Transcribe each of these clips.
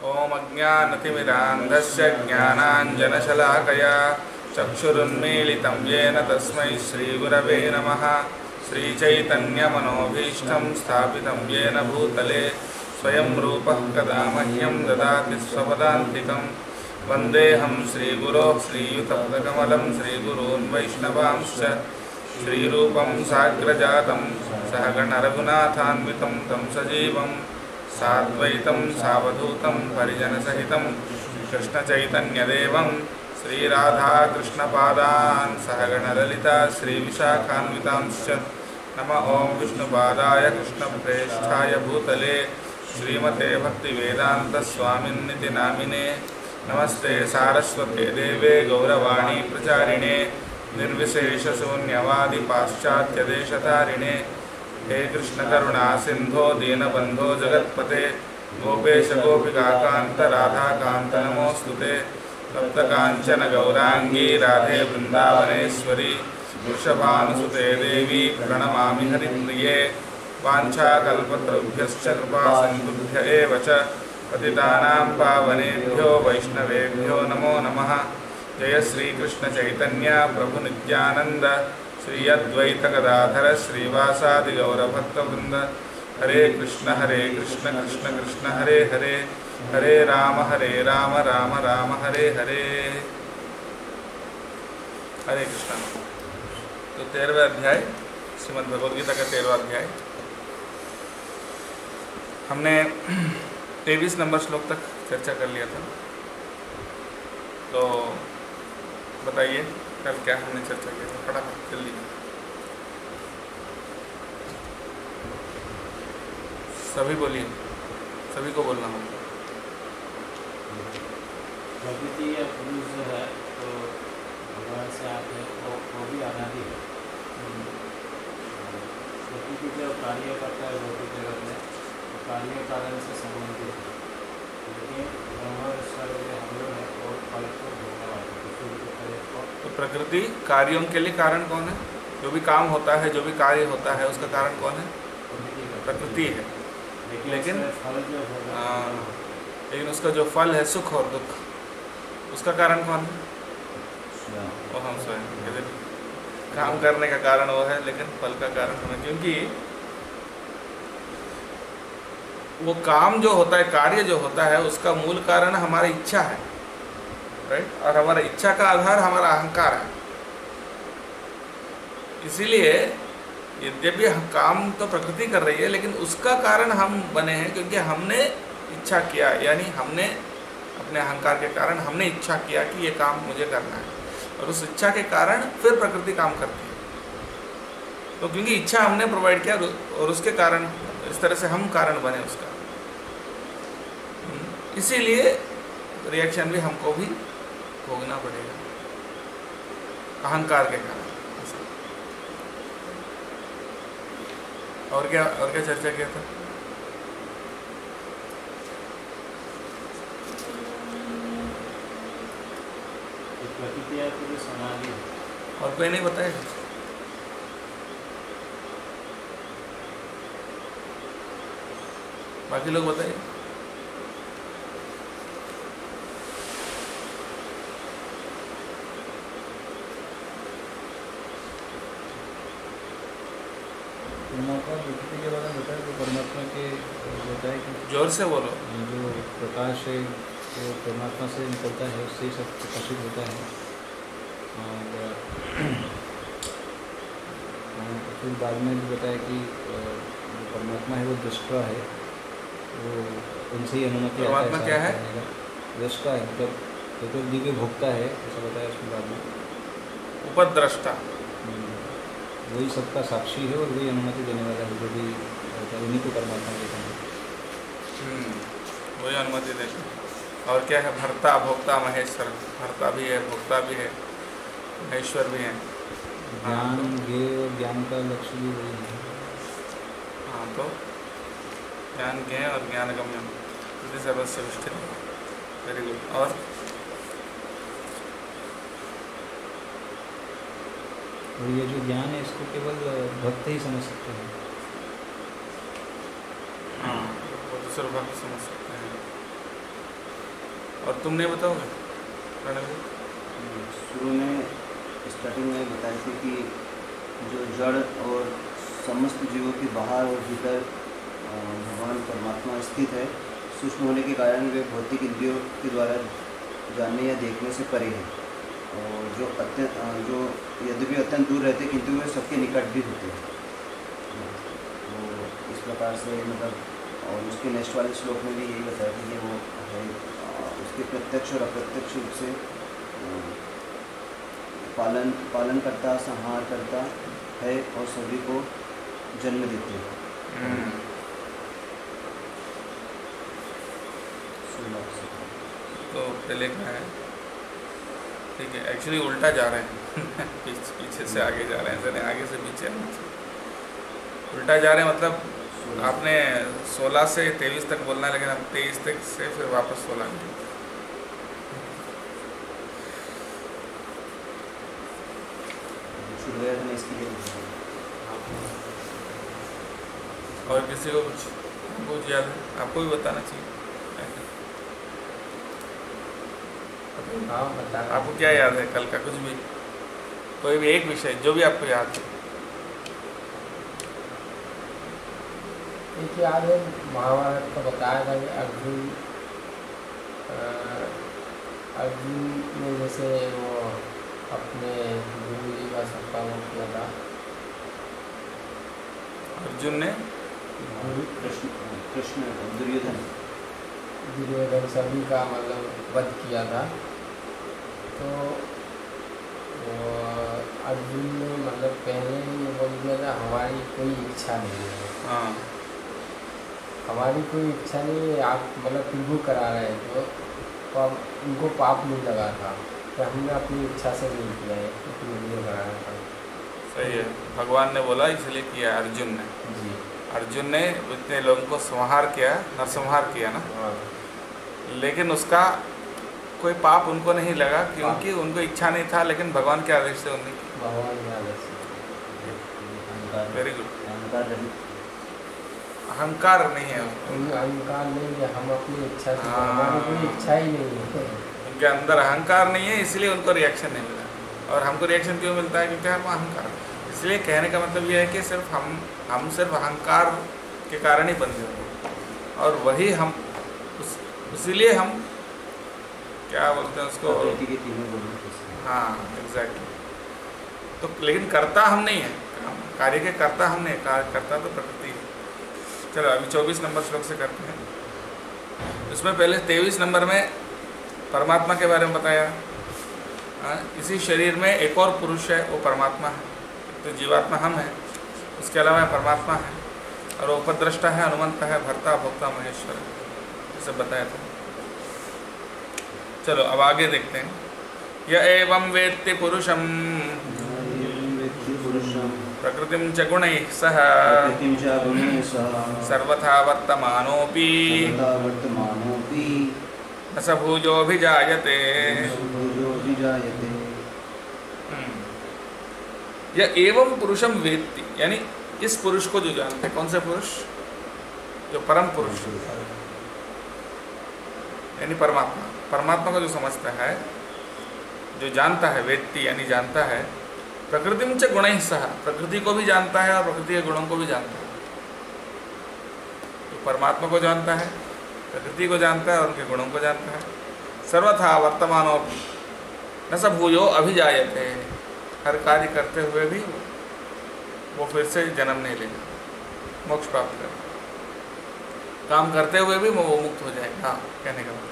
ओम अज्ञानतिमिरान्धस्य ज्ञानाञ्जनशलाकया चक्षुरुन्मीलितं येन तस्मै श्रीगुरवे नमः। श्रीचैतन्यमनोभीष्टं स्थापितं येन भूतले स्वयं रूपः कदा मह्यं ददाति स्वपदान्तिकं। वन्देऽहं श्रीगुरोः श्रीयुतपदकमलं श्रीगुरून् वैष्णवांश्च श्रीरूपं साग्रजातं सहगणरघुनाथान्वितं तं सजीवं साद्वैतं सावधूतं परिजनसहितं कृष्णचैतन्यदेवं श्रीराधाकृष्णपादान् सहगणललिता श्रीविशाखान्वितांश्च नमः। ॐ विष्णुपादाय कृष्णप्रेष्ठाय भूतले श्रीमते भक्तिवेदान्तस्वामिन्निति नामिने। नमस्ते सारस्वते देवे गौरवाणी प्रचारिणे निर्विशेषशून्यवादि पाश्चात्यदेशतारिणे। हे कृष्ण करुणा सिंधो दीनबंधो जगत्पते गोपेश गोपिकाकांत राधाकांत नमोस्तुते। तप्त कांचन गौरांगी राधे वृंदावनेश्वरी वृषभानुसुते देवी प्रणमामि हरिप्रिये। वाञ्छाकल्पतरुभ्यश्च कृपा सिन्धुभ्य एव च पतितानां पावनेभ्यो वैष्णवेभ्यो नमो नमः। जय श्री कृष्ण चैतन्य प्रभु नित्यानंद श्री अद्वैत गदाधर श्रीवासादि गौरभक्तवृंद। हरे कृष्ण कृष्ण कृष्ण हरे हरे हरे राम राम राम हरे हरे। हरे कृष्ण। तो 13वें अध्याय श्रीमद् भगवद गीता का 13वां अध्याय हमने 23 नंबर श्लोक तक चर्चा कर लिया था। तो बताइए कल क्या हमने चर्चा की थी, फटाफट जल्दी सभी बोलिए, सभी को बोलना होगा। प्रकृति या पुरुष जो है तो भगवान से आते हैं, वो भी अनादि है। प्रकृति जो कार्य करता है भौतिक जगत में तो कार्य कारण से संबंधित है, लेकिन ब्रह्म ईश्वर जो हम लोग हैं वो फल को भोगने वाले हैं। तो प्रकृति कार्यों के लिए कारण कौन है? जो भी काम होता है, जो भी कार्य होता है, उसका कारण कौन है? प्रकृति है। लेकिन उसका जो फल है सुख और दुख, उसका कारण कौन है? वो हम स्वयं। काम करने का कारण वो है, लेकिन फल का कारण हमें, क्योंकि वो काम जो होता है, कार्य जो होता है, उसका मूल कारण हमारी इच्छा है, राइट? और हमारा इच्छा का आधार हमारा अहंकार है। इसीलिए यद्यपि काम तो प्रकृति कर रही है, लेकिन उसका कारण हम बने हैं, क्योंकि हमने इच्छा किया, यानी हमने अपने अहंकार के कारण हमने इच्छा किया कि ये काम मुझे करना है, और उस इच्छा के कारण फिर प्रकृति काम करती है। तो क्योंकि इच्छा हमने प्रोवाइड किया और उसके कारण इस तरह से हम कारण बने उसका, इसीलिए रिएक्शन भी हमको भी भोगना पड़ेगा अहंकार के कारण। और क्या चर्चा किया था? और कोई नहीं बताएगा? बाकी लोग बताइए। परमात्मा प्रकृति के बारे में बताया, तो परमात्मा के बताया कि जोर से बोलो। जो प्रकाश है वो परमात्मा से निकलता है, उससे ही सब प्रकाशित होता है। और फिर बाद में भी बताया कि जो परमात्मा है वो दृष्टा है, वो उनसे ही अनुमति आता है। परमात्मा क्या है? दृष्टा है, मतलब चतुर्दी के भोक्ता है, ऐसा बताया उसके बाद में। उपद्रष्टा, वही सबका साक्षी है और वही अनुमति देने वाला है, जो भी उन्हीं को परमात्मा कहते हैं। वही अनुमति देते। और क्या है? भर्ता भोक्ता महेश्वर। भर्ता भी है, भोक्ता भी है, महेश्वर भी है। ज्ञान ज्ञेय और ज्ञान का लक्ष्य भी वही है। हाँ, तो ज्ञान ज्ञेय और ज्ञान गम्यम सर्वस्व विष्ठित। Very good. और ये जो ज्ञान है इसको केवल भक्त ही समझ सकते हैं। हाँ, वो दूसरे भक्त समझ सकते हैं। और तुम नहीं बताओगे प्रणव जी? शुरू में स्टार्टिंग में बताए थे कि जो जड़ और समस्त जीवों के बाहर और भीतर भगवान परमात्मा स्थित है, सूक्ष्म होने के कारण वे भौतिक इंद्रियों के द्वारा जानने या देखने से परे है, और जो यद्यपि अत्यंत दूर रहते किंतु वे सबके निकट भी होते हैं। वो इस प्रकार से मतलब, और उसके नेक्स्ट वाले श्लोक में भी यही बताया कि ये वो है, उसके प्रत्यक्ष और अप्रत्यक्ष रूप से पालन करता, संहार करता है और सभी को जन्म देते हैं। तो पहले क्या है, ठीक है, एक्चुअली उल्टा जा रहे हैं पीछे से आगे जा रहे हैं, जरा आगे से पीछे उल्टा जा रहे हैं। मतलब आपने 16 से 23 तक बोलना है, लेकिन अब 23 तक से फिर वापस 16 में। और किसी को कुछ याद है? आपको भी बताना चाहिए। हाँ बता। आपको क्या याद है कल का? कुछ भी, कोई भी एक विषय जो भी आपको याद है। एक याद है, महाभारत का बताया था कि अर्जुन ने जैसे वो अपने गुरु जी का सबका वो किया था। अर्जुन ने कृष्ण दुर्योधन सभी का मतलब वध किया था। तो वो अर्जुन ने मतलब पहले ही बोल दिया था हमारी कोई इच्छा नहीं है। हाँ, हमारी कोई इच्छा नहीं है, आप मतलब प्रभु करा रहे हैं तो अब उनको पाप नहीं लगा था कि हमने अपनी इच्छा से नहीं किया है, प्रभु कराया था। सही है, भगवान ने बोला इसलिए किया अर्जुन ने। जी अर्जुन ने इतने लोगों को संहार किया, नरसंहार किया ना, हाँ। लेकिन उसका कोई पाप उनको नहीं लगा क्योंकि उनको इच्छा नहीं था, लेकिन भगवान के आदेश से उन्हें। भगवान की आदेश से। Very good. अहंकार अहंकार नहीं है अहंकार नहीं है, हम अपनी इच्छा से, हमारी कोई इच्छा ही नहीं है। उनके अंदर अहंकार नहीं है, इसलिए उनको रिएक्शन नहीं मिला। और हमको रिएक्शन क्यों मिलता है? क्योंकि हम अहंकार। इसलिए कहने का मतलब यह है कि सिर्फ हम सिर्फ अहंकार के कारण ही बंधे होते, और वही हम इसीलिए हम क्या बोलते हैं उसको, हाँ एग्जैक्टली। तो लेकिन कर्ता हम नहीं है, कार्य के कर्ता हम नहीं, कर्ता तो प्रकृति है। चलो अभी 24 नंबर श्लोक से करते हैं। इसमें पहले 23 नंबर में परमात्मा के बारे में बताया। इसी शरीर में एक और पुरुष है, वो परमात्मा है। तो जीवात्मा हम हैं, उसके अलावा परमात्मा है, और वो उपद्रष्टा है, हनुमंत है, भर्ता भोक्ता महेश्वर है, ये सब बताया था। चलो अब आगे देखते हैं। य एवं वेत्ति पुरुषम प्रकृतिं च गुणैः सह सर्वथा वर्तमानोऽपि न स भूजोऽभिजायते। यह एवं पुरुषम वेत्ति, यानी इस पुरुष को जो जानते हैं। कौन से पुरुष? जो परम पुरुष यानी परमात्मा। परमात्मा को जो समझता है, जो जानता है, वेत्ति यानी जानता है, प्रकृतिं च गुणैः सह, प्रकृति को भी जानता है और प्रकृति के गुणों को भी जानता है। तो परमात्मा को जानता है, प्रकृति को जानता है और उनके गुणों को जानता है। सर्वथा वर्तमानोऽपि न स भूयो अभिजायते, हर कार्य करते हुए भी वो फिर से जन्म नहीं लेगा, मोक्ष प्राप्त करेगा। काम करते हुए भी वो मुक्त हो जाएगा। हाँ, कहने का मतलब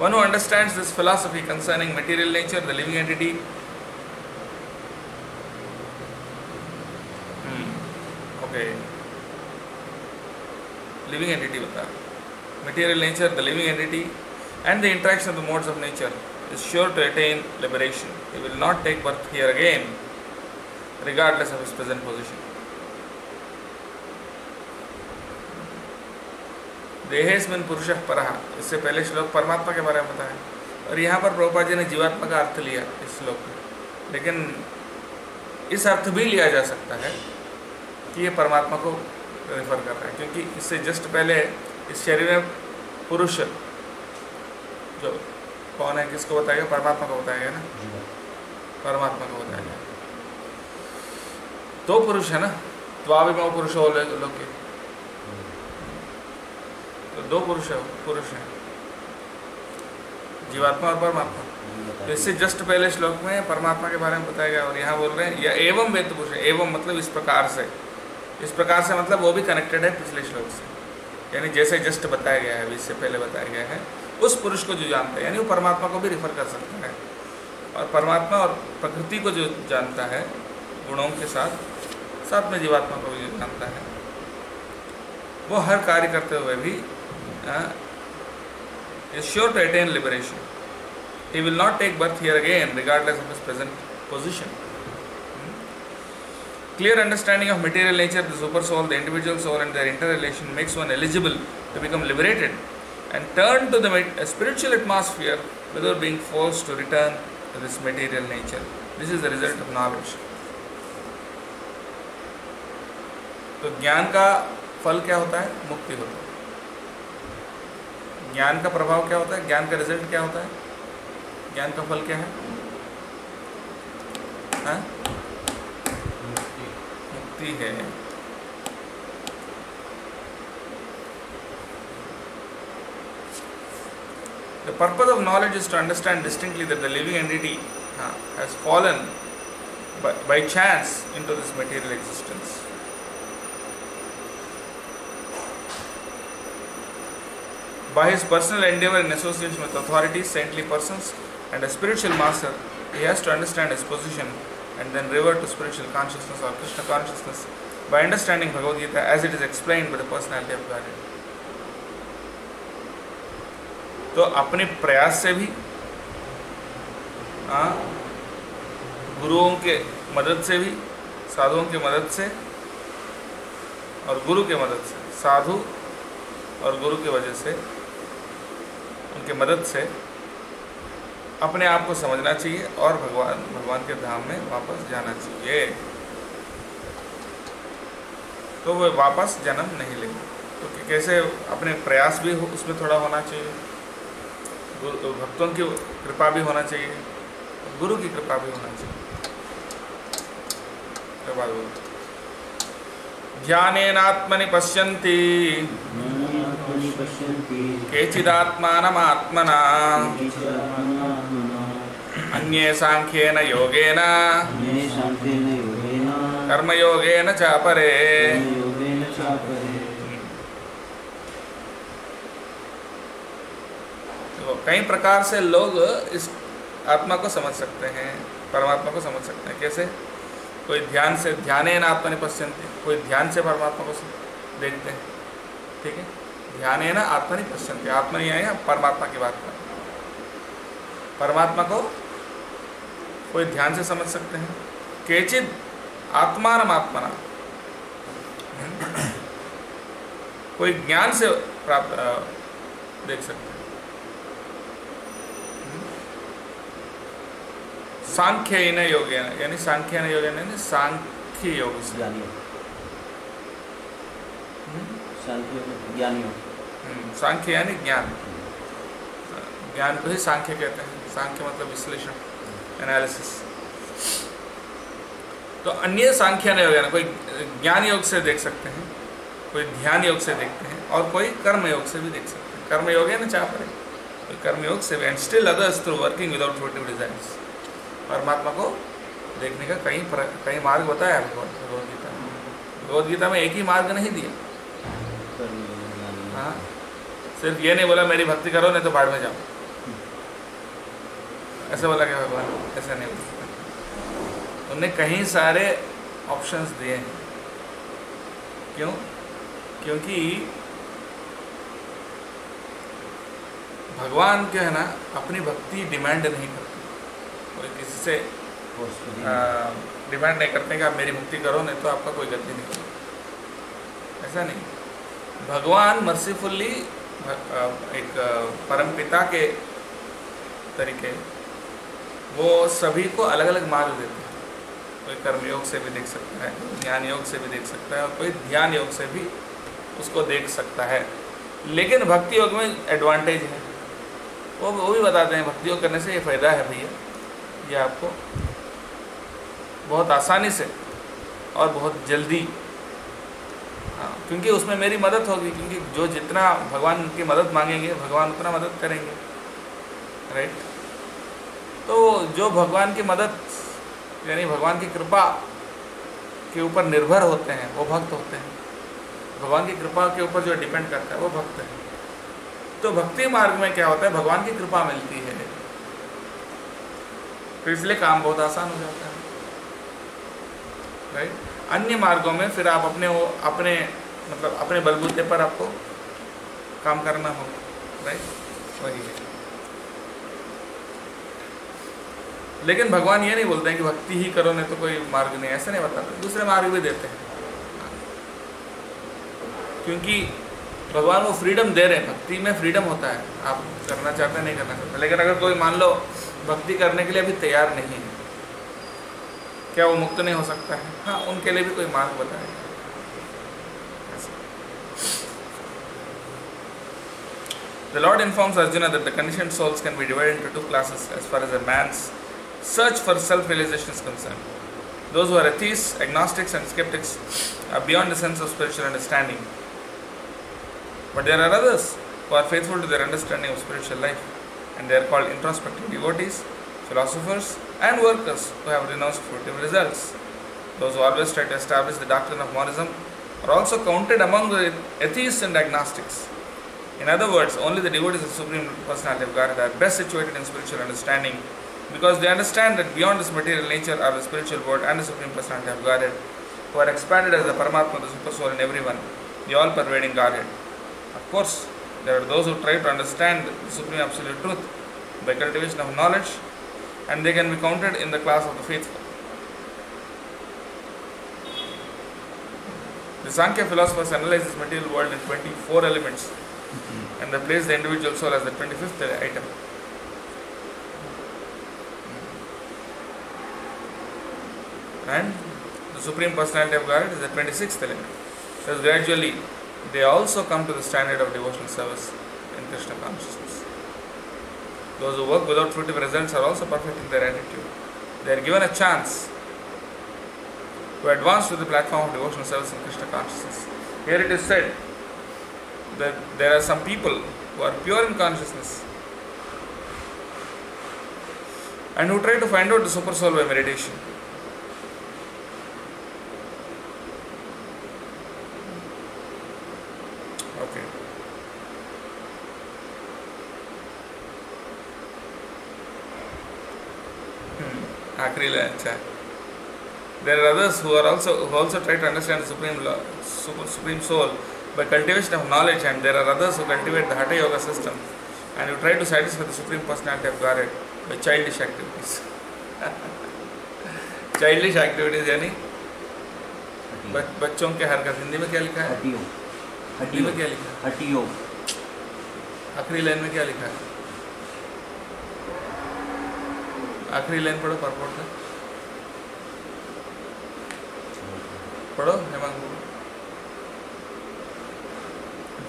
one who understands this philosophy concerning material nature, the living entity, okay, living entity बता, material nature, the living entity, and the interaction of the modes of nature is sure to attain liberation. He will not take birth here again, regardless of his present position. देहेस्मिन् पुरुषः परः, इससे पहले श्लोक परमात्मा के बारे में बताया, और यहाँ पर प्रभुपाद जी ने जीवात्मा का अर्थ लिया इस श्लोक में। लेकिन इस अर्थ भी लिया जा सकता है कि ये परमात्मा को रेफर कर रहा है, क्योंकि इससे जस्ट पहले इस शरीर में पुरुष जो कौन है, किसको बताएगा? परमात्मा को बताएगा ना, परमात्मा को बताएगा। दो पुरुष है ना, द्वाविमो पुरुषो लोके, तो दो पुरुष है, जीवात्मा और परमात्मा। तो इससे जस्ट पहले श्लोक में परमात्मा के बारे में बताया गया, और यहाँ बोल रहे हैं या एवं वेद पुरुष। एवं मतलब इस प्रकार से, इस प्रकार से मतलब वो भी कनेक्टेड है पिछले श्लोक से, यानी जैसे जस्ट बताया गया है, इससे पहले बताया गया है, उस पुरुष को जो जानता है, यानी वो परमात्मा को भी रिफर कर सकता है। और परमात्मा और प्रकृति को जो जानता है गुणों के साथ, साथ में जीवात्मा को भी जानता है, वो हर कार्य करते हुए भी is sure to attain liberation. He will not take birth here again regardless of his present position. Clear understanding of material nature, the super soul, the individual soul and their interrelation makes one eligible to become liberated and turn to the spiritual atmosphere without being forced to return to this material nature. This is the result of knowledge. तो ज्ञान का फल क्या होता है? मुक्ति होता है। ज्ञान का प्रभाव क्या होता है? ज्ञान का रिजल्ट क्या होता है? ज्ञान का फल क्या है? हाँ? मुक्ति है। The purpose of knowledge is to understand distinctly that the living entity has fallen by chance into this material existence. By his personal endeavor in association with authorities, saintly persons and a spiritual master, he has to understand his position and then revert to spiritual consciousness or Krishna consciousness by understanding Bhagavad Gita as it is explained by the personality of Godhead. तो अपने प्रयास से भी, गुरुओं के मदद से भी, साधुओं की मदद से और गुरु के मदद से, साधु और गुरु की वजह से, उनके मदद से अपने आप को समझना चाहिए और भगवान के धाम में वापस जाना चाहिए। तो वो वापस जन्म नहीं लेंगे। तो कैसे? अपने प्रयास भी उसमें थोड़ा होना चाहिए, भक्तों की कृपा भी होना चाहिए, गुरु की कृपा भी होना चाहिए। ज्ञानेनात्मनि पश्यन्ति केचिदात्मानमात्मना अन्ये सांख्येन योगेन कर्मयोगेन चापरे। तो कई प्रकार से लोग इस आत्मा को समझ सकते हैं, परमात्मा को समझ सकते हैं। कैसे? कोई ध्यान से, ध्यानेन आत्मनि पश्यन्ति, कोई ध्यान से परमात्मा को देखते हैं। ठीक है, ध्यानेन आत्मनि पश्यन्ति, आत्मा नहीं आया, परमात्मा की बात कर, परमात्मा को कोई ध्यान से समझ सकते हैं। केचिद आत्मानम आत्मना, कोई ज्ञान से प्राप्त देख सकते हैं। सांख्येन योगेन, यानी सांख्येन योगेन यानी सांख्य योग से, सांख्य यानी ज्ञान, ज्ञान को ही सांख्य कहते हैं। सांख्य मतलब विश्लेषण, एनालिसिस। तो अन्य सांख्य योग है ना, कोई ज्ञान योग से देख सकते हैं, कोई ध्यान योग से देखते हैं और कोई कर्म योग से भी देख सकते हैं। कर्म योग है ना, चाह पड़े कोई कर्म योग से भी। And still others through working without fruitive desires. परमात्मा को देखने का कई मार्ग बताया है भगवद गीता में। भगवद गीता में एक ही मार्ग नहीं दिया। हाँ, सिर्फ ये नहीं बोला मेरी भक्ति करो नहीं तो बाढ़ में जाओ, ऐसे बोला क्या भगवान? ऐसा नहीं बोला। उन्होंने कहीं सारे ऑप्शंस दिए हैं। क्यों? क्योंकि भगवान क्या है ना, अपनी भक्ति डिमांड नहीं करते, कोई किसी से डिमांड नहीं करते कि आप मेरी भक्ति करो नहीं तो आपका कोई गलती नहीं करो, ऐसा नहीं। भगवान मर्सीफुल्ली एक परम पिता के तरीके वो सभी को अलग अलग मार्ग देते हैं। कोई कर्मयोग से भी देख सकता है, ज्ञान योग से भी देख सकता है और कोई ध्यान योग से भी उसको देख सकता है। लेकिन भक्ति योग में एडवांटेज है, वो भी बताते हैं भक्ति योग करने से ये फ़ायदा है भैया, ये आपको बहुत आसानी से और बहुत जल्दी, हाँ, क्योंकि उसमें मेरी मदद होगी, क्योंकि जो जितना भगवान की मदद मांगेंगे भगवान उतना मदद करेंगे, राइट। तो जो भगवान की मदद यानी भगवान की कृपा के ऊपर निर्भर होते हैं वो भक्त होते हैं। भगवान की कृपा के ऊपर जो डिपेंड करता है वो भक्त है। तो भक्ति मार्ग में क्या होता है, भगवान की कृपा मिलती है, तो इसलिए काम बहुत आसान हो जाता है, राइट। अन्य मार्गों में फिर आप अपने मतलब अपने बलबूते पर आपको काम करना होगा, राइट, वही है। लेकिन भगवान ये नहीं बोलते हैं कि भक्ति ही करो नहीं तो कोई मार्ग नहीं, ऐसा नहीं बताते, दूसरे मार्ग भी देते हैं, क्योंकि भगवान वो फ्रीडम दे रहे हैं। भक्ति में फ्रीडम होता है, आप करना चाहते हैं नहीं करना चाहते। लेकिन अगर कोई मान लो भक्ति करने के लिए अभी तैयार नहीं है, क्या वो मुक्त नहीं हो सकता है? हाँ, उनके लिए भी कोई मार्ग बताएगा। The Lord informs Arjuna that the conditioned souls can be divided into two classes as far as a man's search for self-realization is concerned. Those who are atheists, agnostics and skeptics are beyond the sense of spiritual understanding. But there are others who are faithful to their understanding of spiritual life, and they are called introspective devotees, philosophers and workers who have renounced fruitive results. Those who always try to establish the doctrine of monism are also counted among the atheists and agnostics. In other words, only the devotees of the Supreme Personality of Godhead are best situated in spiritual understanding, because they understand that beyond this material nature are the spiritual world and the Supreme Personality of Godhead, who are expanded as the Paramatma, the Super Soul in everyone, the all-pervading Godhead. Of course, there are those who try to understand the Supreme Absolute Truth by cultivation of knowledge, and they can be counted in the class of the faithful. The Sankhya philosophers analyze this material world in 24 elements, and they place the individual soul as the 25th item. And the Supreme Personality of God is the 26th element. Thus gradually they also come to the standard of devotional service in Krishna consciousness. Those who work without fruitive results are also perfect in their attitude. They are given a chance to advance to the platform of devotional service in Krishna consciousness. Here it is said that there are some people who are pure in consciousness and who try to find out the super soul by meditation. Okay. आखिरी line अच्छा है. There are others who also try to understand the supreme soul by cultivation of knowledge, and there are others who cultivate the Hatha Yoga system and who try to satisfy the Supreme Personality of Godhead by childish activities. Childish activities यानी बच्चों के हरकत. हिंदी में क्या लिखा है? हिंदी में क्या लिखा है? हठ योग. आखिरी लाइन में क्या लिखा है? आखिरी लाइन पढ़ो, परपोर्ट का पढ़ो हेमंत.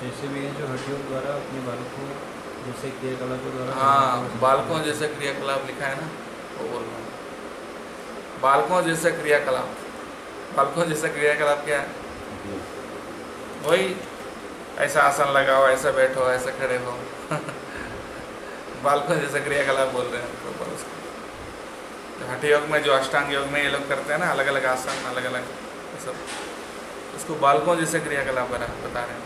जैसे भी है जो हठयोग द्वारा अपने बालकों जैसे क्रियाकलापों द्वारा. हाँ, बालकों जैसे क्रियाकलाप लिखा है ना, वो बोल रहा हूँ. बालकों जैसे क्रियाकलाप. बालकों जैसा क्रियाकलाप क्या है? वही ऐसा आसन लगाओ, ऐसा बैठो, ऐसा खड़े हो. बालकों जैसा क्रियाकलाप बोल रहे हैं ऊपर उसको. हठ योग में जो अष्टांग योग में ये लोग करते हैं ना, अलग अलग आसन, अलग अलग सब, उसको बालकों जैसे क्रियाकलाप बता रहे हैं.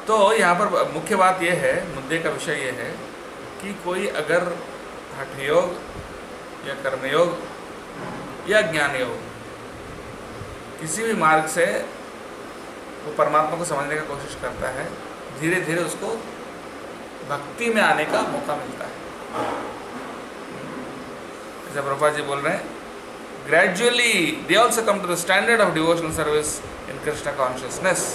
तो यहाँ पर मुख्य बात यह है, मुद्दे का विषय यह है कि कोई अगर हठ योग या कर्मयोग या ज्ञान योग किसी भी मार्ग से वो परमात्मा को समझने का कोशिश करता है, धीरे धीरे उसको भक्ति में आने का मौका मिलता है. जैसे प्रभुपाद जी बोल रहे हैं, gradually they also come to the standard of devotional service in Krishna consciousness.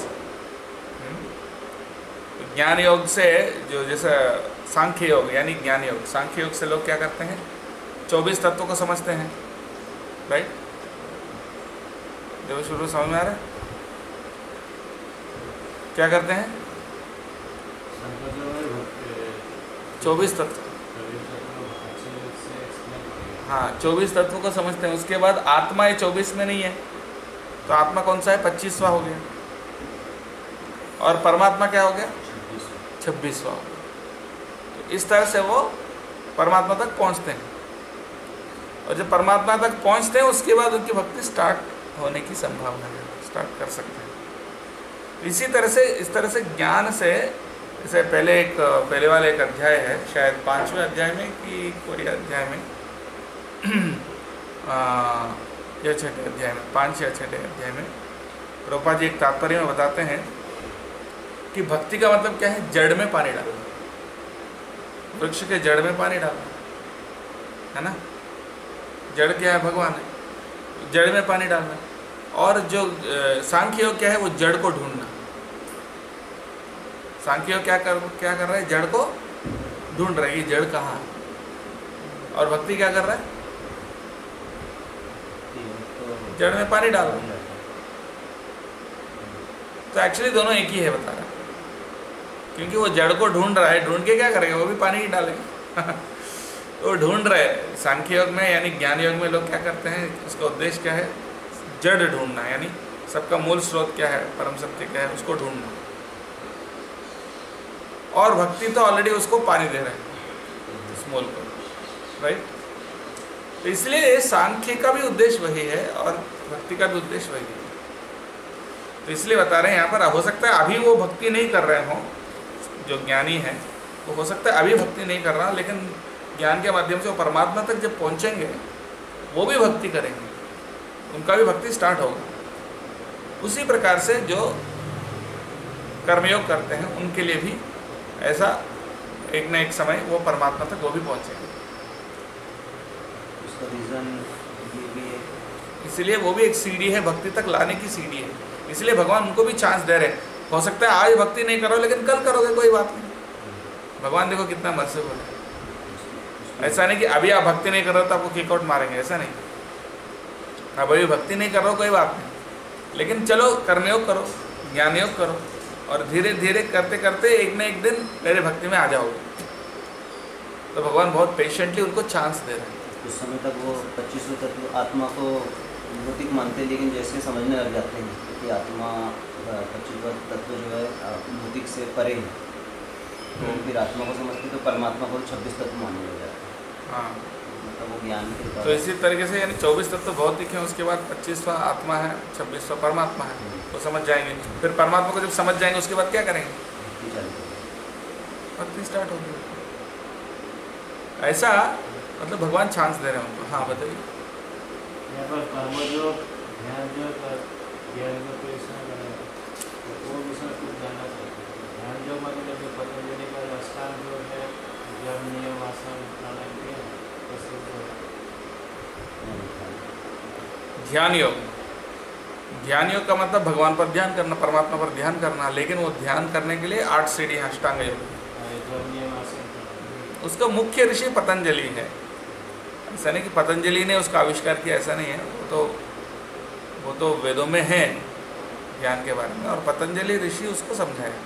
Jnana yoga से जो जैसे सांख्य योग यानी ज्ञान योग, सांख्य योग से लोग क्या करते हैं? 24 तत्वों को समझते हैं, राइट? जब शुरू समझ में आ रहा है क्या करते हैं? 24 तत्व, हाँ 24 तत्वों को समझते हैं। उसके बाद आत्मा ये 24 में नहीं है, तो आत्मा कौन सा है? 25वां हो गया। और परमात्मा क्या हो गया? 26वां हो गया। तो इस तरह से वो परमात्मा तक पहुंचते हैं, और जब परमात्मा तक पहुंचते हैं उसके बाद उनकी भक्ति स्टार्ट होने की संभावना है, स्टार्ट कर सकते हैं। इसी तरह से, इस तरह से ज्ञान से, जैसे पहले वाले एक अध्याय है, शायद 5वें अध्याय में कि कोई अध्याय में या 6ठे अध्याय में, 5 या 6ठे अध्याय में प्रभुपाद जी एक तात्पर्य में बताते हैं कि भक्ति का मतलब क्या है? जड़ में पानी डालना, वृक्ष के जड़ में पानी डालना, है ना। जड़ क्या है? भगवान है। जड़ में पानी डालना। और जो सांख्य योग क्या है? वो जड़ को ढूंढना। सांख्य योग क्या कर रहा है? जड़ को ढूंढ रहा है, ये जड़ कहाँ है। और भक्ति क्या कर रहा है? जड़ में पानी डाल रहा है। तो एक्चुअली दोनों एक ही है, बता रहा है, क्योंकि वो जड़ को ढूंढ रहा है। ढूंढ के क्या करेगा? वो भी पानी ही डालेगा। तो ढूंढ रहे। सांख्य योग में यानी ज्ञान योग में लोग क्या करते हैं? उसका उद्देश्य क्या है? जड़ ढूंढना, यानी सबका मूल स्रोत क्या है, परम सत्य क्या है, उसको ढूंढना। और भक्ति तो ऑलरेडी उसको पानी दे रहे हैं, उस मूल को, राइट। तो इसलिए सांख्य का भी उद्देश्य वही है और भक्ति का भी उद्देश्य वही है। तो इसलिए बता रहे हैं यहाँ पर, हो सकता है अभी वो भक्ति नहीं कर रहे हों, जो ज्ञानी है वो हो सकता है अभी भक्ति नहीं कर रहा, लेकिन ज्ञान के माध्यम से वो परमात्मा तक जब पहुँचेंगे वो भी भक्ति करेंगे, उनका भी भक्ति स्टार्ट होगा। उसी प्रकार से जो कर्मयोग करते हैं उनके लिए भी ऐसा एक न एक समय वो परमात्मा तक वो भी पहुँचेंगे। उसका रीज़न ये भी है, इसलिए वो भी एक सीढ़ी है, भक्ति तक लाने की सीढ़ी है। इसलिए भगवान उनको भी चांस दे रहे हैं। हो सकता है आज भक्ति नहीं करो, लेकिन कल करोगे, कोई बात नहीं। भगवान देखो कितना मर्सीफुल है। ऐसा नहीं कि अभी आप भक्ति नहीं कर रहे हो तो आपको किकआउट मारेंगे, ऐसा नहीं। अब अभी भक्ति नहीं कर रहे हो कोई बात नहीं, लेकिन चलो कर्मयोग करो, ज्ञान योग करो, और धीरे धीरे करते करते एक न एक दिन मेरे भक्ति में आ जाओगे। तो भगवान बहुत पेशेंटली उनको चांस दे रहे हैं। उस समय तक वो 25 तत्व आत्मा को भौतिक मानते हैं, लेकिन जैसे समझने लग जाते हैं कि आत्मा 25 तत्व जो है भौतिक से परे है, तो फिर आत्मा को समझते तो परमात्मा को 26 तत्व मानने लग जाते हैं। हाँ, मतलब वो ज्ञान के तो इसी तरीके से यानी 24 तत्व भौतिक है, उसके बाद 25वां आत्मा है, 26वां परमात्मा है, वो समझ जाएंगे। फिर परमात्मा को जब समझ जाएंगे उसके बाद क्या करेंगे? भक्ति स्टार्ट होगी। ऐसा मतलब भगवान चांस दे रहे हैं उनको। हाँ बताइए। यहाँ पर कर्मयोग, ध्यानयोग और ज्ञानयोग को इसमें बनाया, तो वो विषय कुछ जानना चाहते हैं। ध्यानयोग मतलब जो पतंजलि का अष्टांग योग है, जप, नियम, आसन, प्राणायाम, ध्यान योग, ध्यान योग का मतलब भगवान पर ध्यान करना, परमात्मा पर ध्यान करना, लेकिन वो ध्यान करने के लिए 8 सीढ़ी है अष्टांग योग। उसका मुख्य ऋषि पतंजलि है। ऐसा नहीं कि पतंजलि ने उसका आविष्कार किया, ऐसा नहीं है। वो तो वेदों में है ज्ञान के बारे में, और पतंजलि ऋषि उसको समझाया।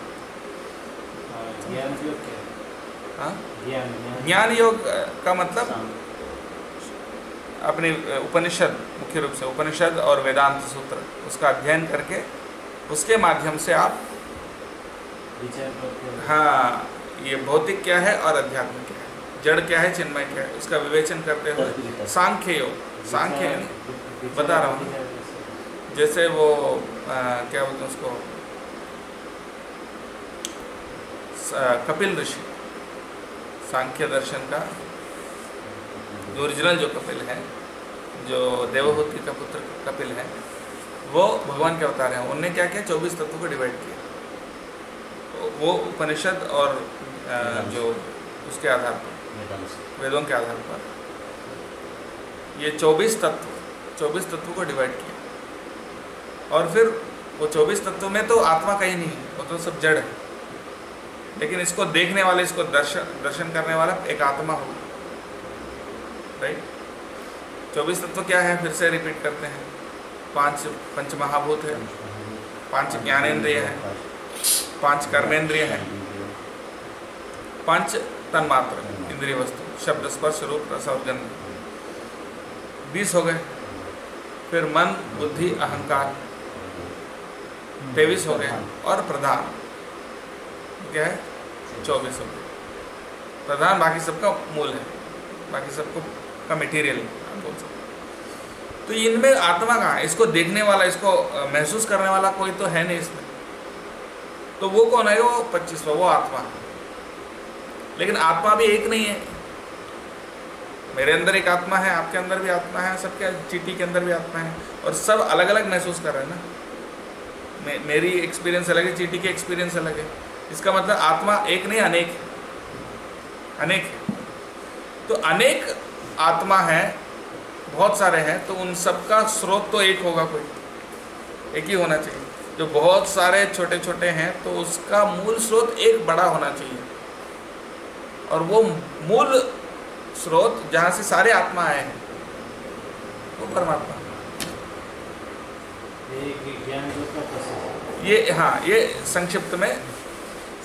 ज्ञान योग क्या है? हाँ, ज्ञान योग का मतलब अपने उपनिषद, मुख्य रूप से उपनिषद और वेदांत सूत्र, उसका अध्ययन करके उसके माध्यम से आप विचार करते हैं। हाँ, ये भौतिक क्या है और अध्यात्म क्या है, जड़ क्या है, चिन्मय क्या है, उसका विवेचन करते हुए सांख्य योग, सांख्य बता रहा हूँ, जैसे वो क्या बोलते हैं उसको, कपिल ऋषि, सांख्य दर्शन का जो ओरिजिनल जो कपिल है, जो देवहूति का पुत्र कपिल है, वो भगवान के अवतार हैं। उन्होंने क्या किया? 24 तत्वों को डिवाइड किया। तो वो उपनिषद और जो उसके आधार पर, वेदों के आधार पर ये 24 तत्वों को डिवाइड किया। और फिर वो 24 तत्वों में तो आत्मा कहीं नहीं है, वो तो सब जड़ है, लेकिन इसको देखने वाले, इसको दर्शन करने वाला एक आत्मा होगा, राइट। 24 तत्व क्या है? फिर से रिपीट करते हैं। 5 पंच महाभूत है, 5 ज्ञानेंद्रिय है, 5 कर्मेंद्रिय है, 5 तन्मात्र इंद्रिय वस्तु, शब्द स्पर्श रूप रस और गंध, 20 हो गए। फिर मन बुद्धि अहंकार 23 हो गए, और प्रधान क्या है 24 हो गए। प्रधान बाकी सबका मूल है, बाकी सबको का मटेरियल बोल सकते। तो इनमें आत्मा कहाँ है? इसको देखने वाला, इसको महसूस करने वाला कोई तो है नहीं इसमें। तो वो कौन है? वो 25वां, वो आत्मा। लेकिन आत्मा भी एक नहीं है। मेरे अंदर एक आत्मा है, आपके अंदर भी आत्मा है, सबके चींटी के अंदर भी आत्मा है, और सब अलग अलग महसूस कर रहे हैं ना। मेरी एक्सपीरियंस अलग है, चींटी की एक्सपीरियंस अलग है। इसका मतलब आत्मा एक नहीं, अनेक है, अनेक है। तो अनेक आत्मा है, बहुत सारे हैं, तो उन सबका स्रोत तो एक होगा, कोई एक ही होना चाहिए। जो बहुत सारे छोटे छोटे हैं तो उसका मूल स्रोत एक बड़ा होना चाहिए, और वो मूल स्रोत जहाँ से सारे आत्मा आए हैं वो परमात्मा। ये हाँ, ये संक्षिप्त में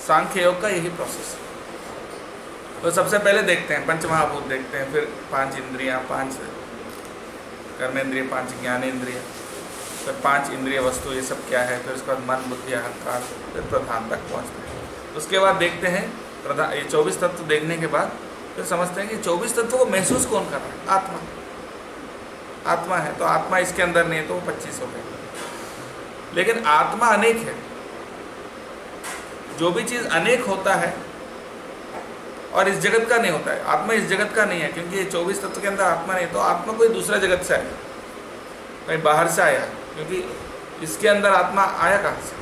सांख्य योग का यही प्रोसेस है। तो सबसे पहले देखते हैं पंचमहाभूत देखते हैं, फिर 5 इंद्रियां, 5 कर्मेंद्रिय, 5 ज्ञानेंद्रिय, फिर 5 इंद्रिय वस्तु, ये सब क्या है। फिर उसके बाद मन बुद्धि अहंकार, फिर प्रधान तक पहुँचते हैं। उसके बाद देखते हैं प्रधान, ये 24 तत्व देखने के बाद फिर समझते हैं कि 24 तत्व को महसूस कौन कर रहा है? आत्मा। आत्मा है, तो आत्मा इसके अंदर नहीं है, तो वो 25 हो गए। लेकिन आत्मा अनेक है। जो भी चीज़ अनेक होता है और इस जगत का नहीं होता है, आत्मा इस जगत का नहीं है, क्योंकि ये 24 तत्व के अंदर आत्मा नहीं, तो आत्मा कोई दूसरा जगत से आया, कहीं बाहर से आया, क्योंकि इसके अंदर आत्मा आया कहाँ से?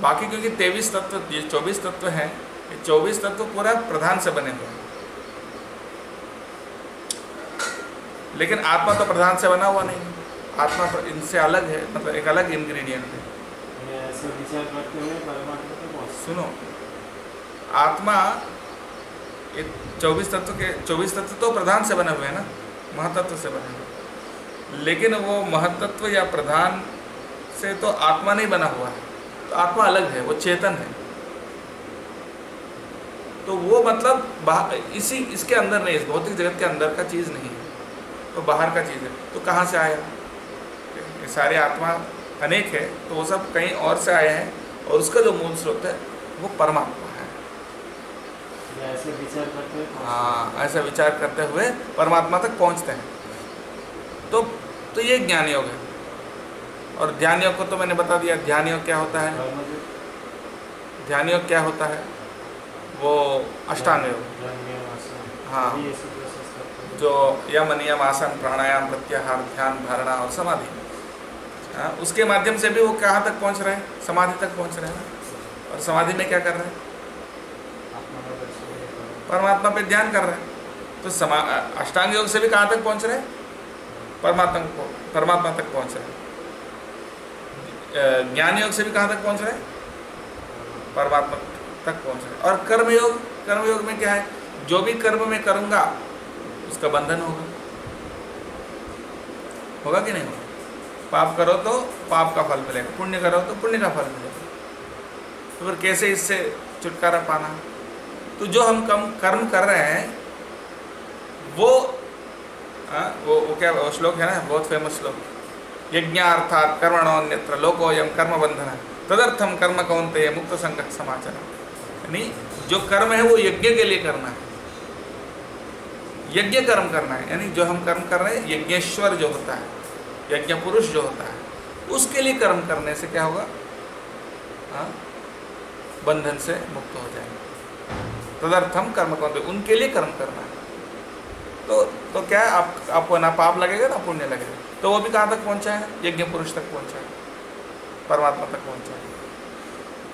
बाकी क्योंकि 23 तत्व, ये 24 तत्व हैं, ये 24 तत्व पूरा प्रधान से बने हुए हैं। लेकिन आत्मा तो प्रधान से बना हुआ नहीं, आत्मा इनसे अलग है, मतलब एक अलग इंग्रेडिएंट है। ऐसे विचार करते हुए परमात्मा को पहुंच। सुनो, आत्मा ये 24 तत्व तो प्रधान से बने हुए हैं ना, महतत्व से बने हुए। लेकिन वो महतत्व या प्रधान से तो आत्मा नहीं बना हुआ है, तो आत्मा अलग है, वो चेतन है। तो वो मतलब इसके अंदर नहीं, इस भौतिक जगत के अंदर का चीज़ नहीं है, तो बाहर का चीज़ है। तो कहाँ से आया? ये सारे आत्मा अनेक है, तो वो सब कहीं और से आए हैं, और उसका जो मूल स्रोत है वो परमात्मा है। ऐसे विचार करते हुए, हाँ, ऐसा विचार करते हुए परमात्मा तक पहुँचते हैं। तो ये ज्ञान योग है। और ध्यान योग को तो मैंने बता दिया। ध्यान योग क्या होता है? ध्यान योग क्या होता है? वो अष्टांग योग। हाँ, जो यम नियम आसन प्राणायाम प्रत्याहार ध्यान धारणा और समाधि, हाँ, उसके माध्यम से भी वो कहाँ तक पहुँच रहे हैं? समाधि तक पहुँच रहे हैं। और समाधि में क्या कर रहे हैं? परमात्मा पे ध्यान कर रहे हैं। तो अष्टांग योग से भी कहाँ तक पहुँच रहे हैं? परमात्मा तक पहुँच रहे हैं। ज्ञान योग से भी कहाँ तक पहुँच रहे हैं? परमात्मा तक पहुँच रहे हैं। और कर्म योग में क्या है? जो भी कर्म मैं करूँगा उसका बंधन होगा कि नहीं होगा? पाप करो तो पाप का फल मिलेगा, पुण्य करो तो पुण्य का फल मिलेगा। तो फिर कैसे इससे छुटकारा पाना? तो जो हम कर्म कर रहे हैं वो क्या वो श्लोक है ना, बहुत फेमस श्लोक, यज्ञार्थात् कर्मणोऽन्यत्र लोकोऽयं कर्म बंधन तदर्थम कर्म कौन्तेय मुक्त संकट समाचार। यानी जो कर्म है वो यज्ञ के लिए करना है, यज्ञ कर्म करना है। यानी जो हम कर्म कर रहे हैं, यज्ञेश्वर जो होता है, यज्ञ पुरुष जो होता है, उसके लिए कर्म करने से क्या होगा? बंधन से मुक्त हो जाएंगे। तदर्थम कर्म कौन्तेय, उनके लिए कर्म करना है। तो क्या है, आपको ना पाप लगेगा ना पुण्य लगेगा। तो वो भी कहाँ तक पहुँचा है? यज्ञ पुरुष तक पहुँचा है, परमात्मा तक पहुँचा है।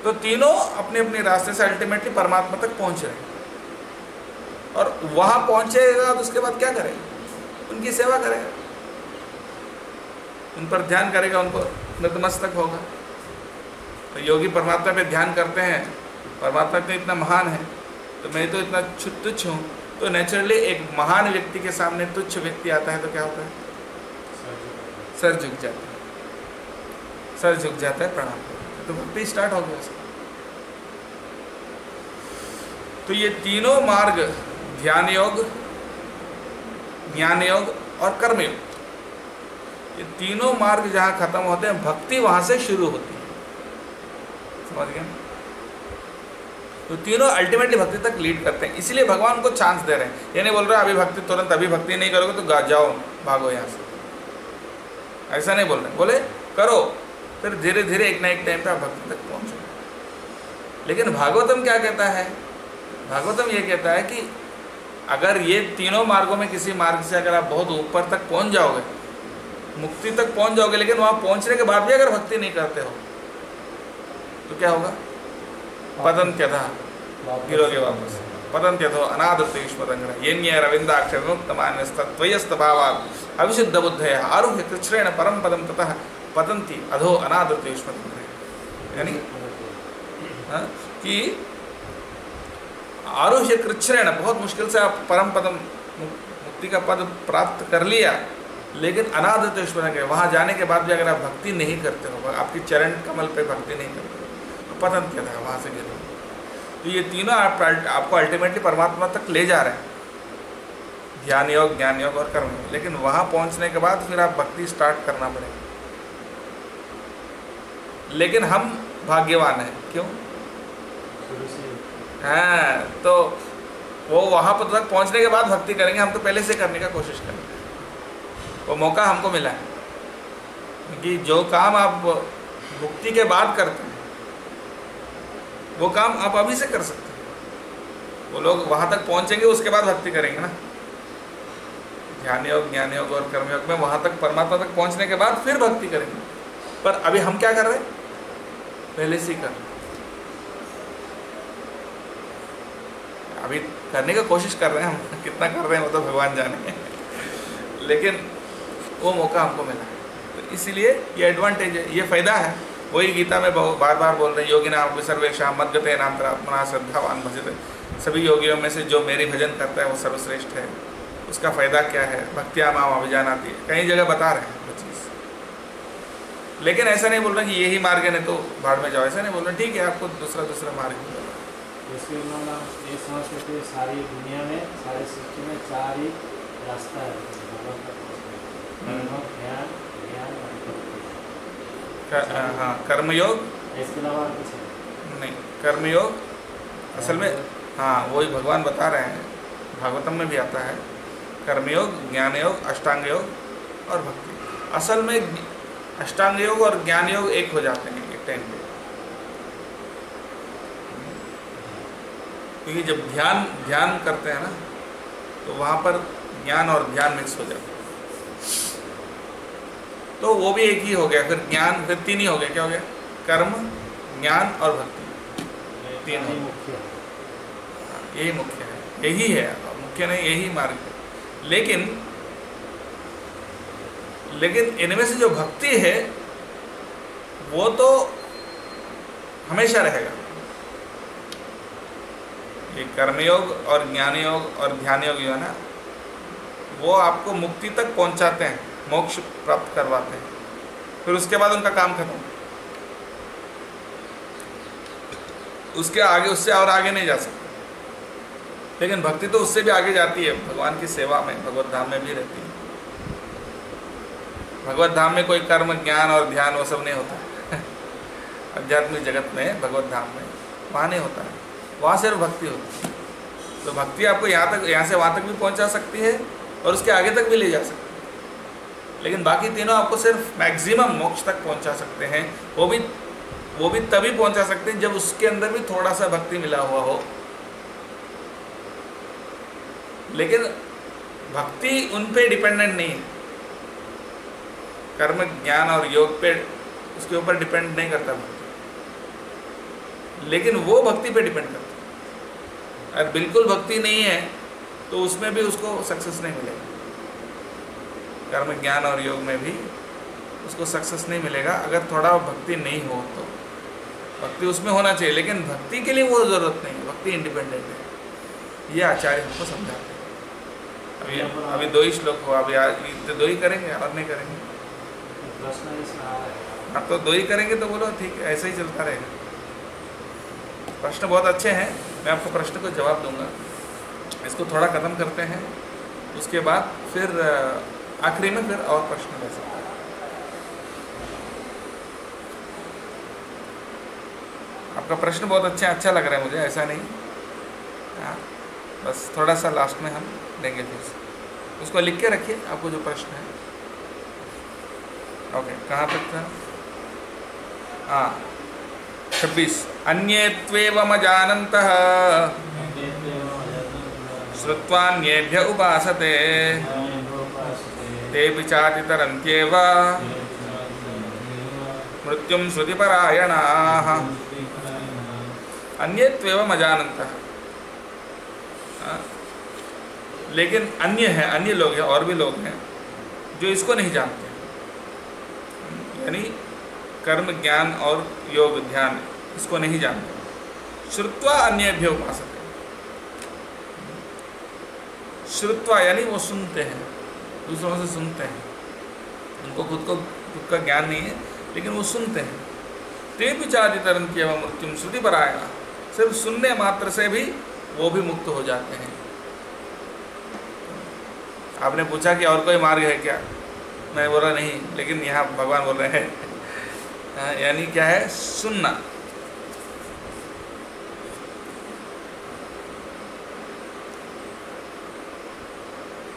तो तीनों अपने अपने रास्ते से अल्टीमेटली परमात्मा तक पहुँच रहे हैं। और वहाँ पहुँचेगा तो उसके बाद क्या करेगा? उनकी सेवा करेगा, उन पर ध्यान करेगा, उनको नतमस्तक होगा। तो योगी परमात्मा पे ध्यान करते हैं, परमात्मा तो इतना महान है, तो मैं तो इतना तुच्छ हूँ। तो नेचुरली एक महान व्यक्ति के सामने तुच्छ व्यक्ति आता है तो क्या होता है? सर झुक जाता है, सर झुक जाता है, प्रणाम। तो भक्ति स्टार्ट हो गया उसका। तो ये तीनों मार्ग, ध्यान योग, ज्ञान योग और कर्म योग, ये तीनों मार्ग जहाँ खत्म होते हैं, भक्ति वहाँ से शुरू होती है। समझ गए? तो तीनों अल्टीमेटली भक्ति तक लीड करते हैं। इसलिए भगवान को चांस दे रहे हैं। ये नहीं बोल रहे अभी भक्ति तुरंत, अभी भक्ति नहीं करोगे तो जाओ भागो यहाँ से, ऐसा नहीं बोल रहे। बोले करो, फिर धीरे धीरे एक ना एक टाइम पे आप भक्ति तक पहुँचो। लेकिन भागवतम क्या कहता है? भागवतम ये कहता है कि अगर ये तीनों मार्गों में किसी मार्ग से अगर आप बहुत ऊपर तक पहुँच जाओगे, मुक्ति तक पहुँच जाओगे, लेकिन वहाँ पहुँचने के बाद भी अगर भक्ति नहीं करते हो तो क्या होगा? पतन्त्यतः, गिरोगे वापस। पतन्त्यथो अनादृतेष्वतंग्रह येन्ये रविन्दाक्षरमुक्तमान्यस्तत्त्वयस्तभावात् अविशुद्धबुद्धयः आरुह्य कृच्छ्रेण परम पदम ततः पतन्ति अधो अनादृतेष्वतंग्रह। यानी कि आरुह्य कृच्छ्रेण, बहुत मुश्किल से आप परम पदम, मुक्ति का पद प्राप्त कर लिया, लेकिन अनादृतेष्वतंग्रह, वहाँ जाने के बाद भी अगर आप भक्ति नहीं करते हो, आपकी चरण कमल पे भक्ति नहीं करते हो, पतन्त्यतः, वहाँ से गिरो। तो ये तीनों आपको अल्टीमेटली परमात्मा तक ले जा रहे हैं, ध्यान योग, ज्ञान योग और कर्म योग। लेकिन वहाँ पहुँचने के बाद फिर आप भक्ति स्टार्ट करना पड़ेगा। लेकिन हम भाग्यवान हैं, क्यों? हाँ, तो वो वहाँ पर तक पहुँचने के बाद भक्ति करेंगे, हम तो पहले से करने का कोशिश करेंगे। वो मौका हमको मिला है कि जो काम आप मुक्ति के बाद करते हैं वो काम आप अभी से कर सकते हैं। वो लोग वहाँ तक पहुँचेंगे, उसके बाद भक्ति करेंगे ना। ध्यान योग, ज्ञान योग और कर्म योग में वहाँ तक, परमात्मा तक पहुँचने के बाद फिर भक्ति करेंगे। पर अभी हम क्या कर रहे हैं? पहले से ही कर रहे हैं, अभी करने का कोशिश कर रहे हैं। हम कितना कर रहे हैं वो तो भगवान जाने लेकिन वो मौका हमको मिला है, तो इसीलिए ये एडवांटेज है, ये फ़ायदा है। वही गीता में बार बार बोल रहे हैं, योगी नाम सर्वेशा मद्गते नान्तरात्मना श्रद्धावान भजते। सभी योगियों में से जो मेरी भजन करता है वो सर्वश्रेष्ठ है। उसका फ़ायदा क्या है? भक्तिया माम अभिजानाति है, कई जगह बता रहे हैं वो चीज़। लेकिन ऐसा नहीं बोल रहे कि यही मार्ग है, नहीं तो भाड़ में जाओ, ऐसा नहीं बोल रहे। ठीक है, आपको दूसरा मार्ग मिला। जैसे उन्होंने ये समझ करते सारी दुनिया में, सारी सृष्टि में 4 ही रास्ता है भगवान का पहुंचने, ध्यान, ज्ञान और भक्ति। हाँ, कर्मयोग, इसके अलावा कुछ नहीं। कर्मयोग असल में, हाँ, वही भगवान बता रहे हैं, भागवतम में भी आता है। कर्मयोग, ज्ञान योग, अष्टांग योग और भक्ति। असल में अष्टांग योग और ज्ञान योग एक हो जाते हैं एक टाइम पे, क्योंकि जब ध्यान करते हैं ना, तो वहाँ पर ज्ञान और ध्यान मिक्स हो जाता है। तो वो भी एक ही हो गया, फिर ज्ञान, फिर 3 ही हो गया। क्या हो गया? कर्म, ज्ञान और भक्ति, 3 हो गया। यही मुख्य है, यही है, मुख्य नहीं, यही मार्ग है। लेकिन इनमें से जो भक्ति है वो तो हमेशा रहेगा। ये कर्मयोग और ज्ञान योग और ध्यान योग जो है ना, वो आपको मुक्ति तक पहुंचाते हैं, मोक्ष प्राप्त करवाते हैं, फिर उसके बाद उनका काम खत्म। उसके आगे, उससे और आगे नहीं जा सकते। लेकिन भक्ति तो उससे भी आगे जाती है, भगवान की सेवा में, भगवत धाम में भी रहती है। भगवत धाम में कोई कर्म, ज्ञान और ध्यान वो सब नहीं होता आध्यात्मिक जगत में, भगवत धाम में वहाँ नहीं होता है, वहाँ सिर्फ भक्ति होती है। तो भक्ति आपको यहाँ से वहाँ तक भी पहुँचा सकती है और उसके आगे तक भी ले जा सकती है। लेकिन बाकी तीनों आपको सिर्फ मैक्सिमम मोक्ष तक पहुँचा सकते हैं। वो भी तभी पहुँचा सकते हैं जब उसके अंदर भी थोड़ा सा भक्ति मिला हुआ हो। लेकिन भक्ति उन पे डिपेंडेंट नहीं है, कर्म, ज्ञान और योग पे, उसके ऊपर डिपेंड नहीं करता भक्ति। लेकिन वो भक्ति पे डिपेंड करता है। अगर बिल्कुल भक्ति नहीं है तो उसमें भी उसको सक्सेस नहीं मिलेगा। कर्म, ज्ञान और योग में भी उसको सक्सेस नहीं मिलेगा अगर थोड़ा भक्ति नहीं हो तो। भक्ति उसमें होना चाहिए, लेकिन भक्ति के लिए वो ज़रूरत नहीं है, भक्ति इंडिपेंडेंट है। ये आचार्य हमको समझाते हैं। अभी 2 ही श्लोक हो, अभी आज 2 ही करेंगे और नहीं करेंगे। हाँ, तो 2 ही करेंगे तो बोलो ठीक है, ऐसे ही चलता रहेगा। प्रश्न बहुत अच्छे हैं। मैं आपको प्रश्न को जवाब दूंगा, इसको थोड़ा ख़त्म करते हैं, उसके बाद फिर आखिरी में फिर और प्रश्न ले सकते हैं। आपका प्रश्न बहुत अच्छा लग रहा है मुझे, ऐसा नहीं, हाँ, बस थोड़ा सा लास्ट में हम लेंगे फिर से, उसको लिख के रखिए आपको जो प्रश्न है। ओके, कहाँ तक था? हाँ, 26। अन्येत्वेवमजानन्तः श्रुत्वान्येभ्य उपासते तेऽपि चातितरन्त्येव मृत्युं श्रुतिपरायणाः। अन्येत्वेवमजानन्तः, लेकिन अन्य है, अन्य लोग हैं, और भी लोग हैं जो इसको नहीं जानते, यानी कर्म ज्ञान और योग ध्यान इसको नहीं जानते। श्रुत्वा अन्येभ्यो उपासते, श्रुत्वा यानी वो सुनते हैं, दूसरों से सुनते हैं, उनको खुद का ज्ञान नहीं है लेकिन वो सुनते हैं। तेऽपि चातितरन्त्येव मृत्युं श्रुतिपरायणाः, सिर्फ सुनने मात्र से भी वो भी मुक्त हो जाते हैं। आपने पूछा कि और कोई मार्ग है क्या, मैं बोला नहीं, लेकिन यहाँ भगवान बोल रहे हैं यानी क्या है, सुनना।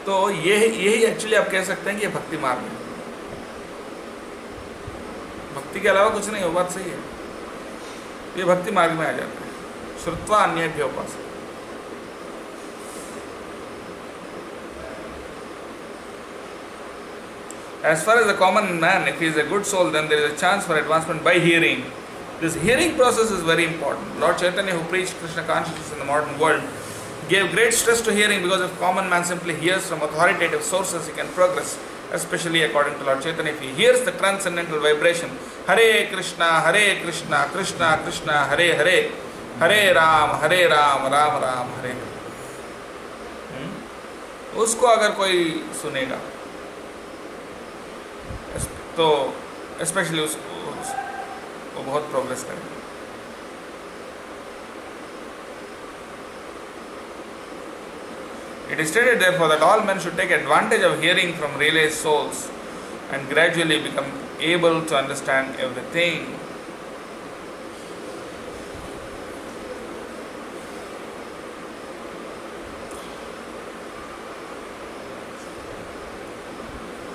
तो यही एक्चुअली आप कह सकते हैं कि ये भक्ति मार्ग है, भक्ति के अलावा कुछ नहीं, वो बात सही है, ये भक्ति मार्ग में आ जाता है। श्रुत्वा अन्येभ्यो उपासते, as far as a common man, if he is a good soul, then there is a chance for advancement by hearing. This hearing process is very important. Lord Chaitanya, who preached Krishna consciousness in the modern world, gave great stress to hearing, because if common man simply hears from authoritative sources, he can progress, especially according to Lord Chaitanya. If he hears the transcendental vibration, Hare Krishna, Krishna Krishna, Hare Hare, Hare Ram, Ram Ram, Hare Hare, उसको अगर कोई सुनेगा तो specially उसको वो बहुत progress करेगा। It is stated therefore that all men should take advantage of hearing from realized souls and gradually become able to understand everything.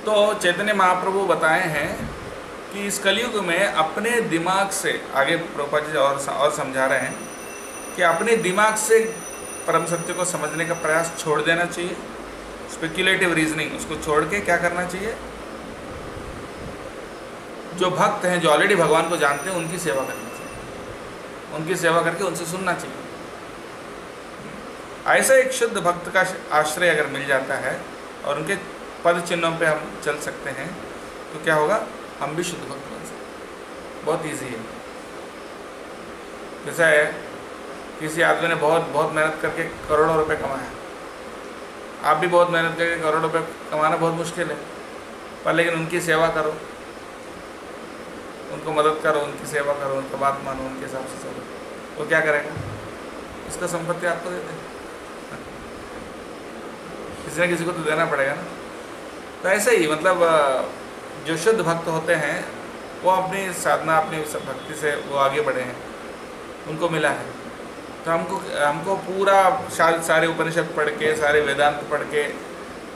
तो चैतन्य महाप्रभु बताए हैं कि इस कलयुग में अपने दिमाग से, आगे प्रभुपाद जी और समझा रहे हैं कि अपने दिमाग से परम सत्य को समझने का प्रयास छोड़ देना चाहिए, स्पेक्युलेटिव रीजनिंग उसको छोड़ के क्या करना चाहिए, जो भक्त हैं, जो ऑलरेडी भगवान को जानते हैं, उनकी सेवा करनी चाहिए, उनकी सेवा करके उनसे सुनना चाहिए। ऐसा एक शुद्ध भक्त का आश्रय अगर मिल जाता है और उनके पद चिन्हों पे हम चल सकते हैं तो क्या होगा, हम भी शुद्ध भक्त बन सकते। बहुत ईजी है। जैसा है किसी आदमी ने बहुत मेहनत करके करोड़ों रुपए कमाया, आप भी बहुत मेहनत करके करोड़ों रुपए कमाना बहुत मुश्किल है, पर लेकिन उनकी सेवा करो, उनको मदद करो, उनकी सेवा करो, उनकी बात मानो, उनके हिसाब से चलो, वो क्या करेगा, उसका संपत्ति आपको दे दे, किसी न किसी को तो देना पड़ेगा ना। तो ऐसे ही मतलब जो शुद्ध भक्त होते हैं वो अपनी साधना, अपनी भक्ति से वो आगे बढ़े हैं, उनको मिला है। तो हमको पूरा सारे उपनिषद पढ़ के, सारे वेदांत पढ़ के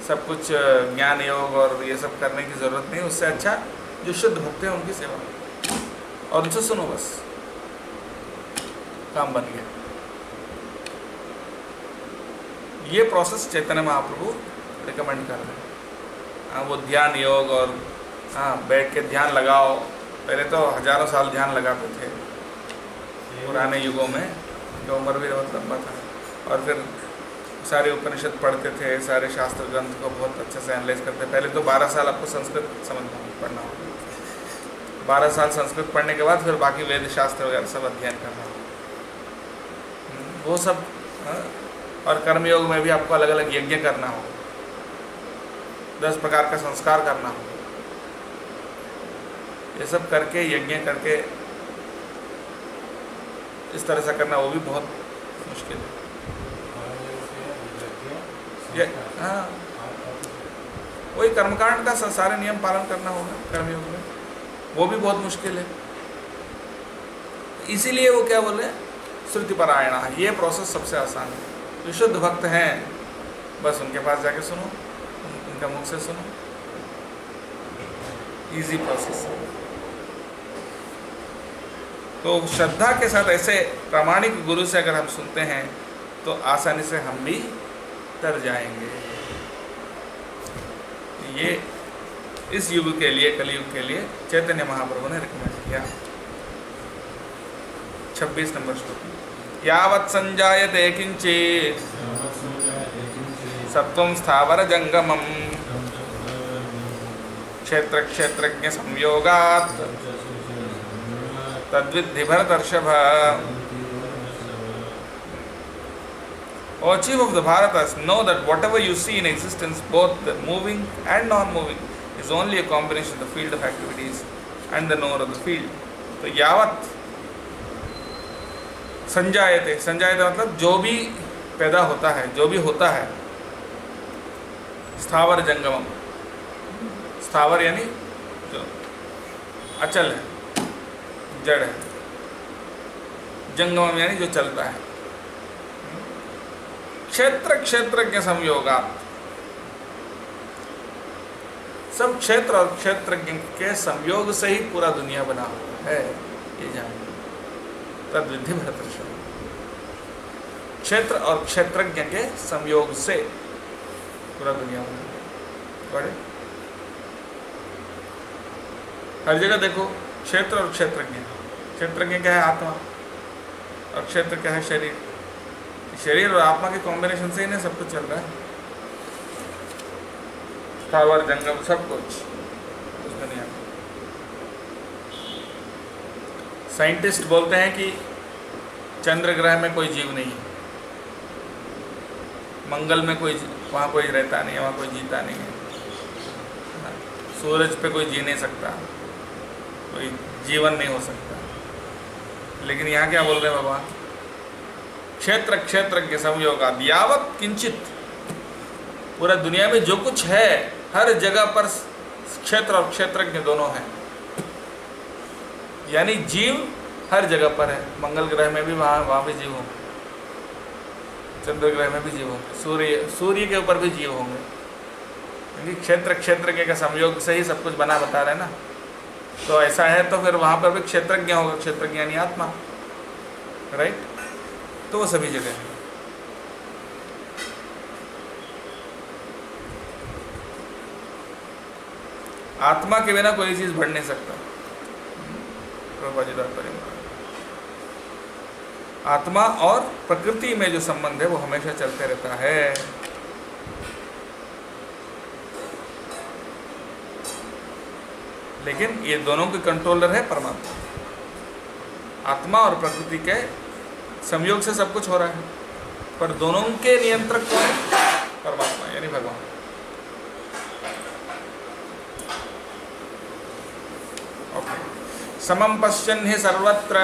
सब कुछ ज्ञान योग और ये सब करने की ज़रूरत नहीं। उससे अच्छा जो शुद्ध भक्त हैं उनकी सेवा और उनसे सुनो, बस काम बन गया। ये प्रोसेस चैतन्य महाप्रभु रिकमेंड कर रहे हैं। वो ध्यान योग और बैठ के ध्यान लगाओ, पहले तो हजारों साल ध्यान लगाते थे पुराने युगों में, जो उम्र भी बहुत लंबा था, और फिर सारे उपनिषद पढ़ते थे, सारे शास्त्र ग्रंथ को बहुत अच्छे से एनालाइज करते। पहले तो 12 साल आपको संस्कृत पढ़ना होगा, 12 साल संस्कृत पढ़ने के बाद फिर बाकी वेद शास्त्र वगैरह सब अध्ययन करना होगा, वो सब। और कर्मयोग में भी आपको अलग अलग यज्ञ करना होगा, 10 प्रकार का संस्कार करना होगा, ये सब करके यज्ञ करके इस तरह से करना, वो भी बहुत मुश्किल है। ये हाँ, वही कर्मकांड का सारे नियम पालन करना होगा कर्मयोग में, वो भी बहुत मुश्किल है। इसीलिए वो क्या बोले, श्रुति परायणा, ये प्रोसेस सबसे आसान है। जो शुद्ध भक्त हैं बस उनके पास जाके सुनो, उनका मुख से सुनो, इजी प्रोसेस है। तो श्रद्धा के साथ ऐसे प्रामाणिक गुरु से अगर हम सुनते हैं तो आसानी से हम भी तर जाएंगे। ये इस युग के लिए, कलयुग के लिए चैतन्य महाप्रभु ने रिकमेंड किया। 26 नंबर श्लोक। यावत् संजायते किंचित् सत्वं स्थावर जंगमम् क्षेत्र क्षेत्रज्ञ संयोगात् तद्विद्धि भरतर्षभ। O chief of the Bharatas, know that whatever you see in existence, both the moving and non-moving, is only a combination of the field of activities and the knower of the field. तो यावत संजायते, संजायते मतलब जो भी पैदा होता है, जो भी होता है, स्थावर जंगमम, स्थावर यानी जो अचल है, जड़ है, जंगमम यानी जो चलता है। क्षेत्र क्षेत्रज्ञ संयोगात्, सब क्षेत्र और क्षेत्रज्ञ के संयोग से ही पूरा दुनिया बना हुआ है, ये जान। तद्विद्धि भरतर्षभ, क्षेत्र और क्षेत्रज्ञ के संयोग से पूरा दुनिया बना है। हर जगह देखो क्षेत्र और क्षेत्रज्ञ। क्षेत्रज्ञ क्या है? आत्मा। और क्षेत्र क्या है? शरीर। शरीर और आत्मा के कॉम्बिनेशन से ही ना सब कुछ चल रहा है, स्थावर जंगम सब कुछ उस दुनिया में। साइंटिस्ट बोलते हैं कि चंद्र ग्रह में कोई जीव नहीं है, मंगल में कोई, वहाँ कोई रहता नहीं है, वहाँ कोई जीता नहीं है, सूरज पे कोई जी नहीं सकता, कोई जीवन नहीं हो सकता। लेकिन यहाँ क्या बोल रहे हैं भगवान? क्षेत्र क्षेत्रज्ञ संयोगात् यावत् किंचित, पूरा दुनिया में जो कुछ है हर जगह पर क्षेत्र और क्षेत्रज्ञ दोनों हैं। यानी जीव हर जगह पर है, मंगल ग्रह में भी वहाँ भी जीव होंगे, चंद्र ग्रह में भी जीव होंगे, सूर्य के ऊपर भी जीव होंगे, क्योंकि क्षेत्र क्षेत्रज्ञ के संयोग से ही सब कुछ बना बता रहे हैं ना। तो ऐसा है तो फिर वहाँ पर भी क्षेत्रज्ञ होगा, क्षेत्रज्ञ यानी आत्मा, राइट? तो वो सभी जगह है। आत्मा के बिना कोई चीज बढ़ नहीं सकता। आत्मा और प्रकृति में जो संबंध है वो हमेशा चलते रहता है। लेकिन ये दोनों के कंट्रोलर है परमात्मा। आत्मा और प्रकृति के संयोग से सब कुछ हो रहा है, पर दोनों के नियंत्रक कौन है? परमात्मा यानी भगवान। ओके। समम पश्यन् हि सर्वत्र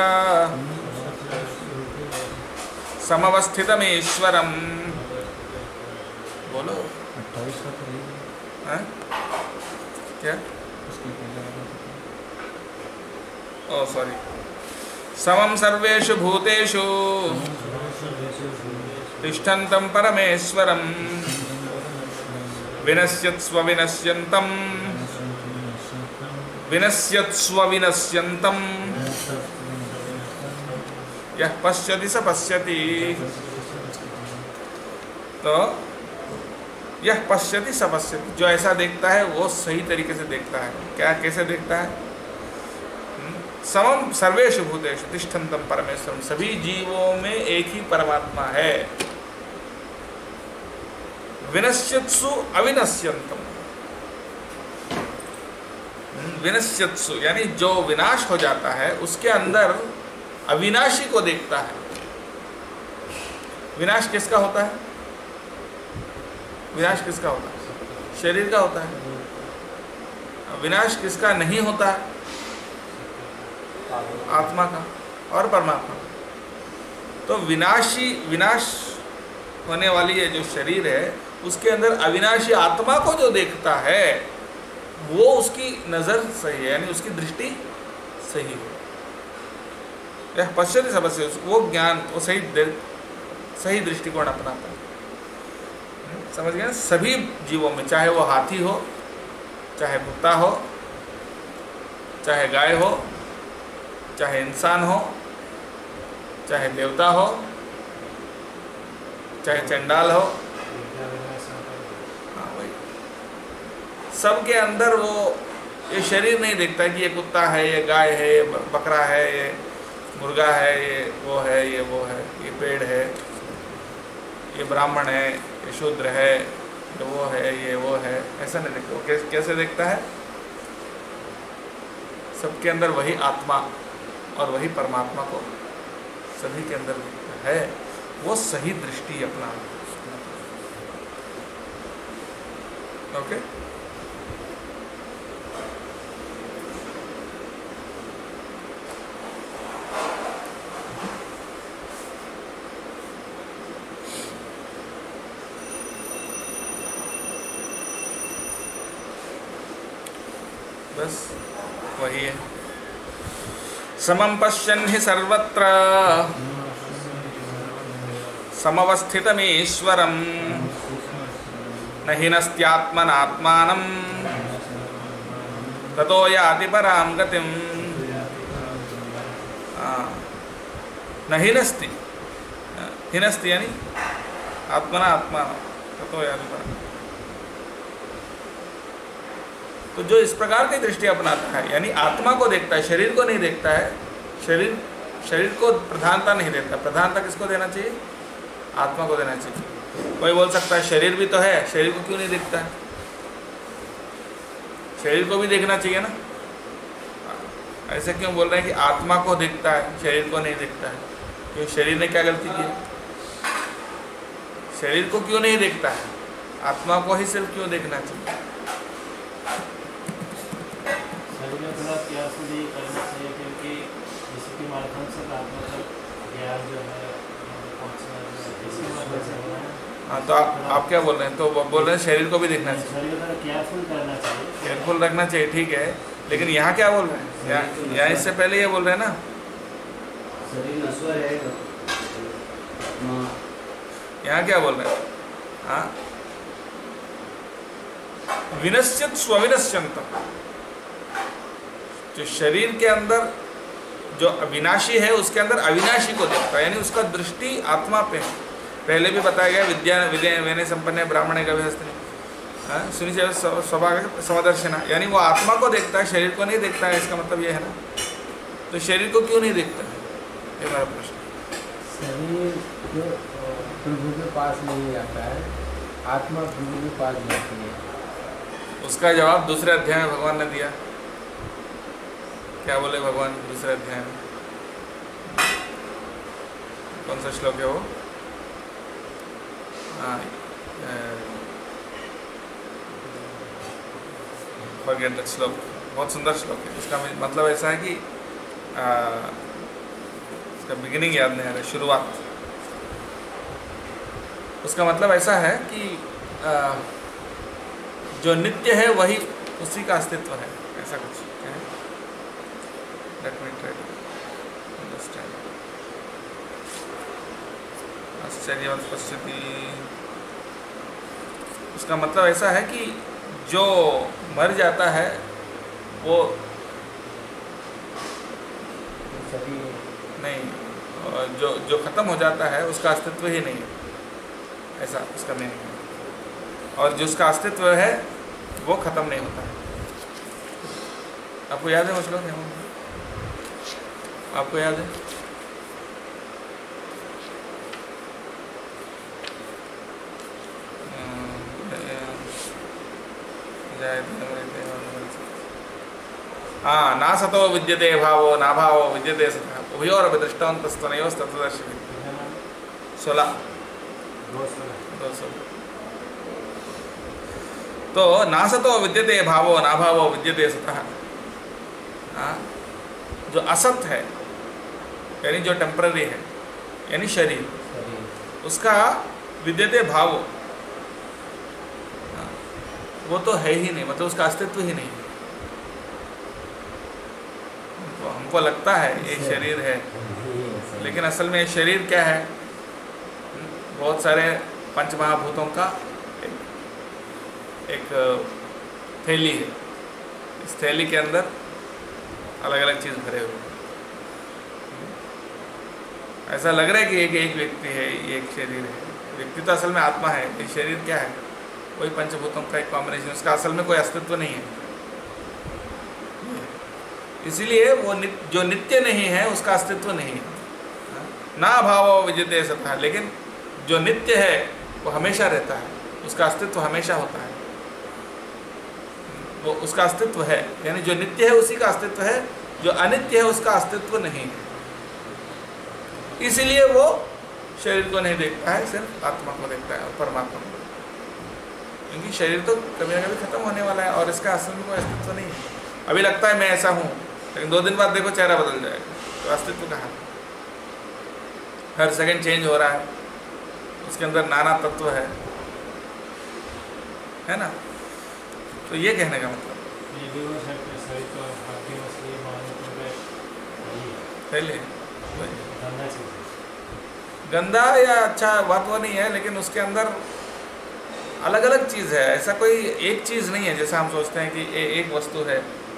समवस्थितमीश्वरम्। बोलो 28 का तो है क्या? ओ सॉरी। समम सर्वेषु भूतेषु तिष्ठन्तं परमेश्वरं विनश्यत्स्व विनश्यन्तं विनश्यत्स्व विनश्यन्तं यः पश्यति स पश्यति। तो यह पश्यति स पश्यति, जो ऐसा देखता है वो सही तरीके से देखता है। क्या, कैसे देखता है? समम सर्वेषु भूतेषु तिष्ठन्तं परमेश्वरम, सभी जीवों में एक ही परमात्मा है। विनश्यत्सु अविनश्यन्तम, विनश्यत्सु यानी जो विनाश हो जाता है उसके अंदर अविनाशी को देखता है। विनाश किसका होता है? विनाश किसका होता है? शरीर का होता है। विनाश किसका नहीं होता है? आत्मा का और परमात्मा। तो विनाश होने वाली ये जो शरीर है, उसके अंदर अविनाशी आत्मा को जो देखता है वो उसकी नज़र सही है, यानी उसकी दृष्टि सही है। यह पश्चिमी समस्या, वो ज्ञान, वो सही दृष्टिकोण अपनाता है। समझ गए? सभी जीवों में, चाहे वो हाथी हो, चाहे कुत्ता हो, चाहे गाय हो, चाहे इंसान हो, चाहे देवता हो, चाहे चंडाल हो, हाँ वही, सबके अंदर वो ये शरीर नहीं देखता कि ये कुत्ता है, ये गाय है, ये बकरा है, ये मुर्गा है, ये वो है, ये पेड़ है, ये ब्राह्मण है, ये शूद्र है, ये वो है, ऐसा नहीं देखता। वो कैसे देखता है? सबके अंदर वही आत्मा और वही परमात्मा को सभी के अंदर देखता है, वो सही दृष्टि अपना। ओके, बस वही है। समं पश्यन् हि सर्वत्र समवस्थितमीश्वरं न हिनस्त्यात्मनात्मानं ततो याति परां गतिं। न हिनस्ति, हिनस्ति यानी आत्मना आत्मानं ततो याति परां। तो जो इस प्रकार की दृष्टि अपनाता है, यानी आत्मा को देखता है, शरीर को नहीं देखता है, शरीर को प्रधानता नहीं देता। प्रधानता किसको देना चाहिए? आत्मा को देना चाहिए। कोई बोल सकता है शरीर भी तो है, शरीर को क्यों नहीं देखता है? शरीर को भी देखना चाहिए ना। ऐसे क्यों बोल रहे हैं कि आत्मा को देखता है, शरीर को नहीं देखता है? क्यों, शरीर ने क्या गलती की? शरीर को क्यों नहीं देखता है? आत्मा को ही सिर्फ क्यों देखना चाहिए? थोड़ा केयरफुली करना चाहिए, क्योंकि इसके माध्यम से आत्मा तक ज्ञान जो है पहुँचना, इसके माध्यम से होना है। हाँ, तो आप क्या बोल रहे हैं? तो बोल रहे हैं शरीर को भी देखना चाहिए, शरीर को केयरफुल करना चाहिए, केयरफुल रखना चाहिए, ठीक है। लेकिन यहाँ क्या बोल रहे हैं? यहाँ इससे पहले ये बोल रहे हैं ना, शरीर नश्वर है, यहाँ क्या बोल रहे हैं? हाँ, विनश्चित स्वविनश्यंतम। जो शरीर के अंदर जो अविनाशी है, उसके अंदर अविनाशी को देखता है, यानी उसका दृष्टि आत्मा पे है। पहले भी बताया गया, विद्या वेने संपन्न ब्राह्मणे गविहस्तिनि सुनिश्चय स्वभाव समदर्शना, यानी वो आत्मा को देखता है, शरीर को नहीं देखता है। इसका मतलब ये है ना, तो शरीर को क्यों नहीं देखता है? ये मेरा प्रश्न। शरीर जो प्रभु के पास नहीं आता है, आत्मा प्रभु के पास जाती है। उसका जवाब दूसरे अध्याय में भगवान ने दिया। क्या बोले भगवान दूसरे अध्याय में? कौन सा श्लोक है वो? फॉरगेट दैट श्लोक, बहुत सुंदर श्लोक है। उसका मतलब ऐसा है कि उसका बिगिनिंग याद नहीं आ रहा, शुरुआत। उसका मतलब ऐसा है कि जो नित्य है वही उसी का अस्तित्व है, ऐसा कुछ है। Let me try to understand. आश्चर्यवत् पश्यति, उसका मतलब ऐसा है कि जो मर जाता है वो नहीं, जो खत्म हो जाता है उसका अस्तित्व ही नहीं है, ऐसा उसका मीनिंग है। और जिसका अस्तित्व है वो खत्म नहीं होता है। आपको याद है मसला क्या? आपको याद है? हाँ, ना सतो विद्यते भावो ना भावो विद्यते सतः उभयोरपि दृष्टान्तस्तनयोस्तत्तदर्शिभिः 16। तो ना सतो विद्यते भावो ना भावो विद्यते सतः, जो असत है, यानी जो टेम्पररी है, यानी शरीर, शरीर उसका विद्यते भावो, वो तो है ही नहीं, मतलब उसका अस्तित्व ही नहीं। तो हमको लगता है ये शरीर है, लेकिन असल में ये शरीर क्या है? बहुत सारे पंच महाभूतों का एक थैली है। इस थैली के अंदर अलग अलग चीज़ भरे हुए। ऐसा लग रहा है कि एक व्यक्ति है, ये एक शरीर है। व्यक्ति तो असल में आत्मा है, ये शरीर क्या है? कोई पंचभूतों का एक कॉम्बिनेशन, उसका असल में कोई अस्तित्व नहीं है। इसीलिए वो जो नित्य नहीं है उसका अस्तित्व नहीं है। ना भाव विजयते सतः, लेकिन जो नित्य है वो हमेशा रहता है, उसका अस्तित्व हमेशा होता है, वो उसका अस्तित्व है। यानी जो नित्य है उसी का अस्तित्व है, जो अनित्य है उसका अस्तित्व नहीं है। इसीलिए वो शरीर को नहीं देखता है, सिर्फ आत्मा को देखता है और परमात्मा को, क्योंकि शरीर तो कभी ना कभी खत्म होने वाला है और इसका असल में कोई अस्तित्व नहीं है। अभी लगता है मैं ऐसा हूँ, लेकिन 2 दिन बाद देखो चेहरा बदल जाएगा, तो अस्तित्व कहाँ है? हर सेकंड चेंज हो रहा है, उसके अंदर नाना तत्व है ना। तो ये कहने का मतलब पहले गंदा या अच्छा बात वो नहीं है, लेकिन उसके अंदर अलग अलग चीज़ है। ऐसा कोई एक चीज़ नहीं है जैसा हम सोचते हैं कि एक वस्तु है,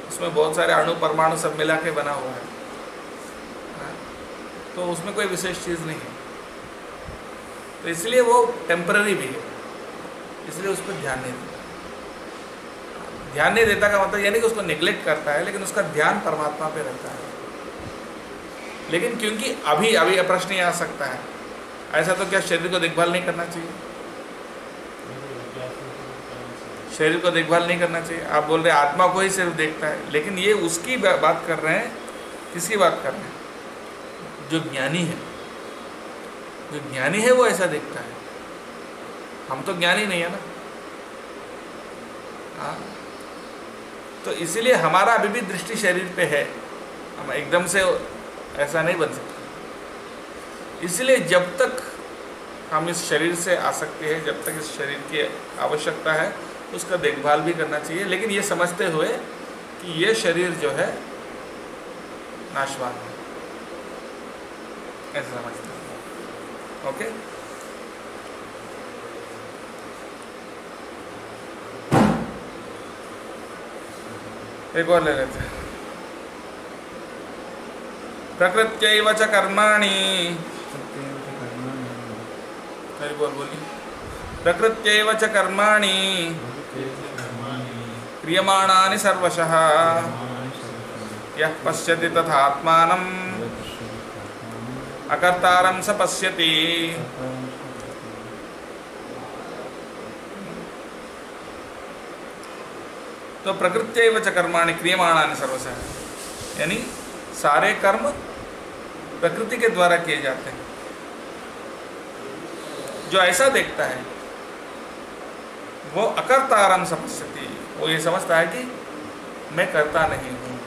उसमें बहुत सारे अणु परमाणु सब मिला के बना हुआ है, तो उसमें कोई विशेष चीज़ नहीं है। तो इसलिए वो टेम्पररी भी है, इसलिए उस पर ध्यान नहीं देता। ध्यान नहीं देता का मतलब यानी कि उसको निगलेक्ट करता है, लेकिन उसका ध्यान परमात्मा पे रहता है। लेकिन क्योंकि अभी प्रश्न ये आ सकता है, ऐसा तो क्या शरीर को देखभाल नहीं करना चाहिए? शरीर को देखभाल नहीं करना चाहिए। आप बोल रहे हैं आत्मा को ही सिर्फ देखता है, लेकिन ये उसकी बात कर रहे हैं। किसकी बात कर रहे हैं? जो ज्ञानी है, जो ज्ञानी है वो ऐसा देखता है। हम तो ज्ञानी नहीं है ना। हाँ, तो इसीलिए हमारा अभी भी दृष्टि शरीर पे है, हम एकदम से ऐसा नहीं बन सकते। इसलिए जब तक हम इस शरीर से आ सकते हैं, जब तक इस शरीर की आवश्यकता है, उसका देखभाल भी करना चाहिए, लेकिन ये समझते हुए कि ये शरीर जो है नाशवान है, ऐसा समझते हैं। ओके, एक और ले लेते हैं। प्रकृत्यैव च कर्माणि, बोलिए। प्रकृत्यैव च कर्माणि क्रियमाणानि सर्वशः यः पश्यति तथात्मानम् अकर्तारं स पश्यति। तो प्रकृत्यैव च कर्माणि क्रियमाणानि सर्वशः, यानी सारे कर्म प्रकृति के द्वारा किए जाते हैं। जो ऐसा देखता है वो अकर्तारं स पश्यति, वो ये समझता है कि मैं करता नहीं हूँ,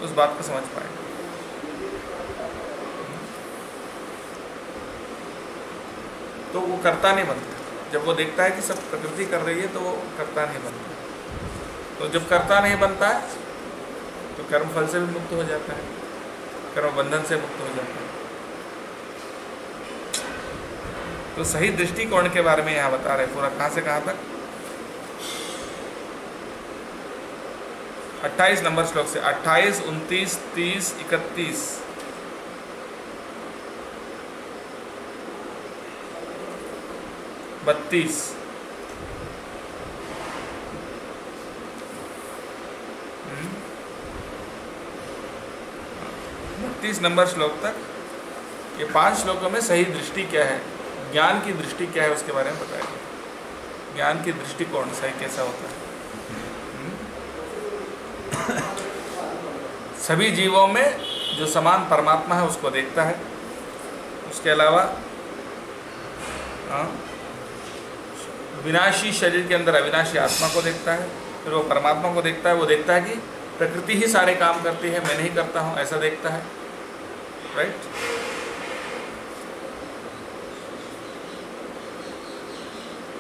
उस बात को समझ पाएगा। तो वो करता नहीं बनता। जब वो देखता है कि सब प्रकृति कर रही है तो वो करता नहीं बनता। तो जब करता नहीं बनता है तो कर्म फल से भी मुक्त हो जाता है, कर्म बंधन से मुक्त हो जाता है। तो सही दृष्टिकोण के बारे में यहाँ बता रहे, पूरा कहाँ से कहाँ तक? 28 नंबर श्लोक से 28, 29, 30, 31। बत्तीस, 32 नंबर श्लोक तक ये 5 श्लोकों में सही दृष्टि क्या है, ज्ञान की दृष्टि क्या है उसके बारे में बताया। ज्ञान की दृष्टिकोण सही कैसा होता है। सभी जीवों में जो समान परमात्मा है उसको देखता है। उसके अलावा विनाशी शरीर के अंदर अविनाशी आत्मा को देखता है। फिर वो परमात्मा को देखता है। वो देखता है कि प्रकृति ही सारे काम करती है, मैं नहीं करता हूँ, ऐसा देखता है। राइट।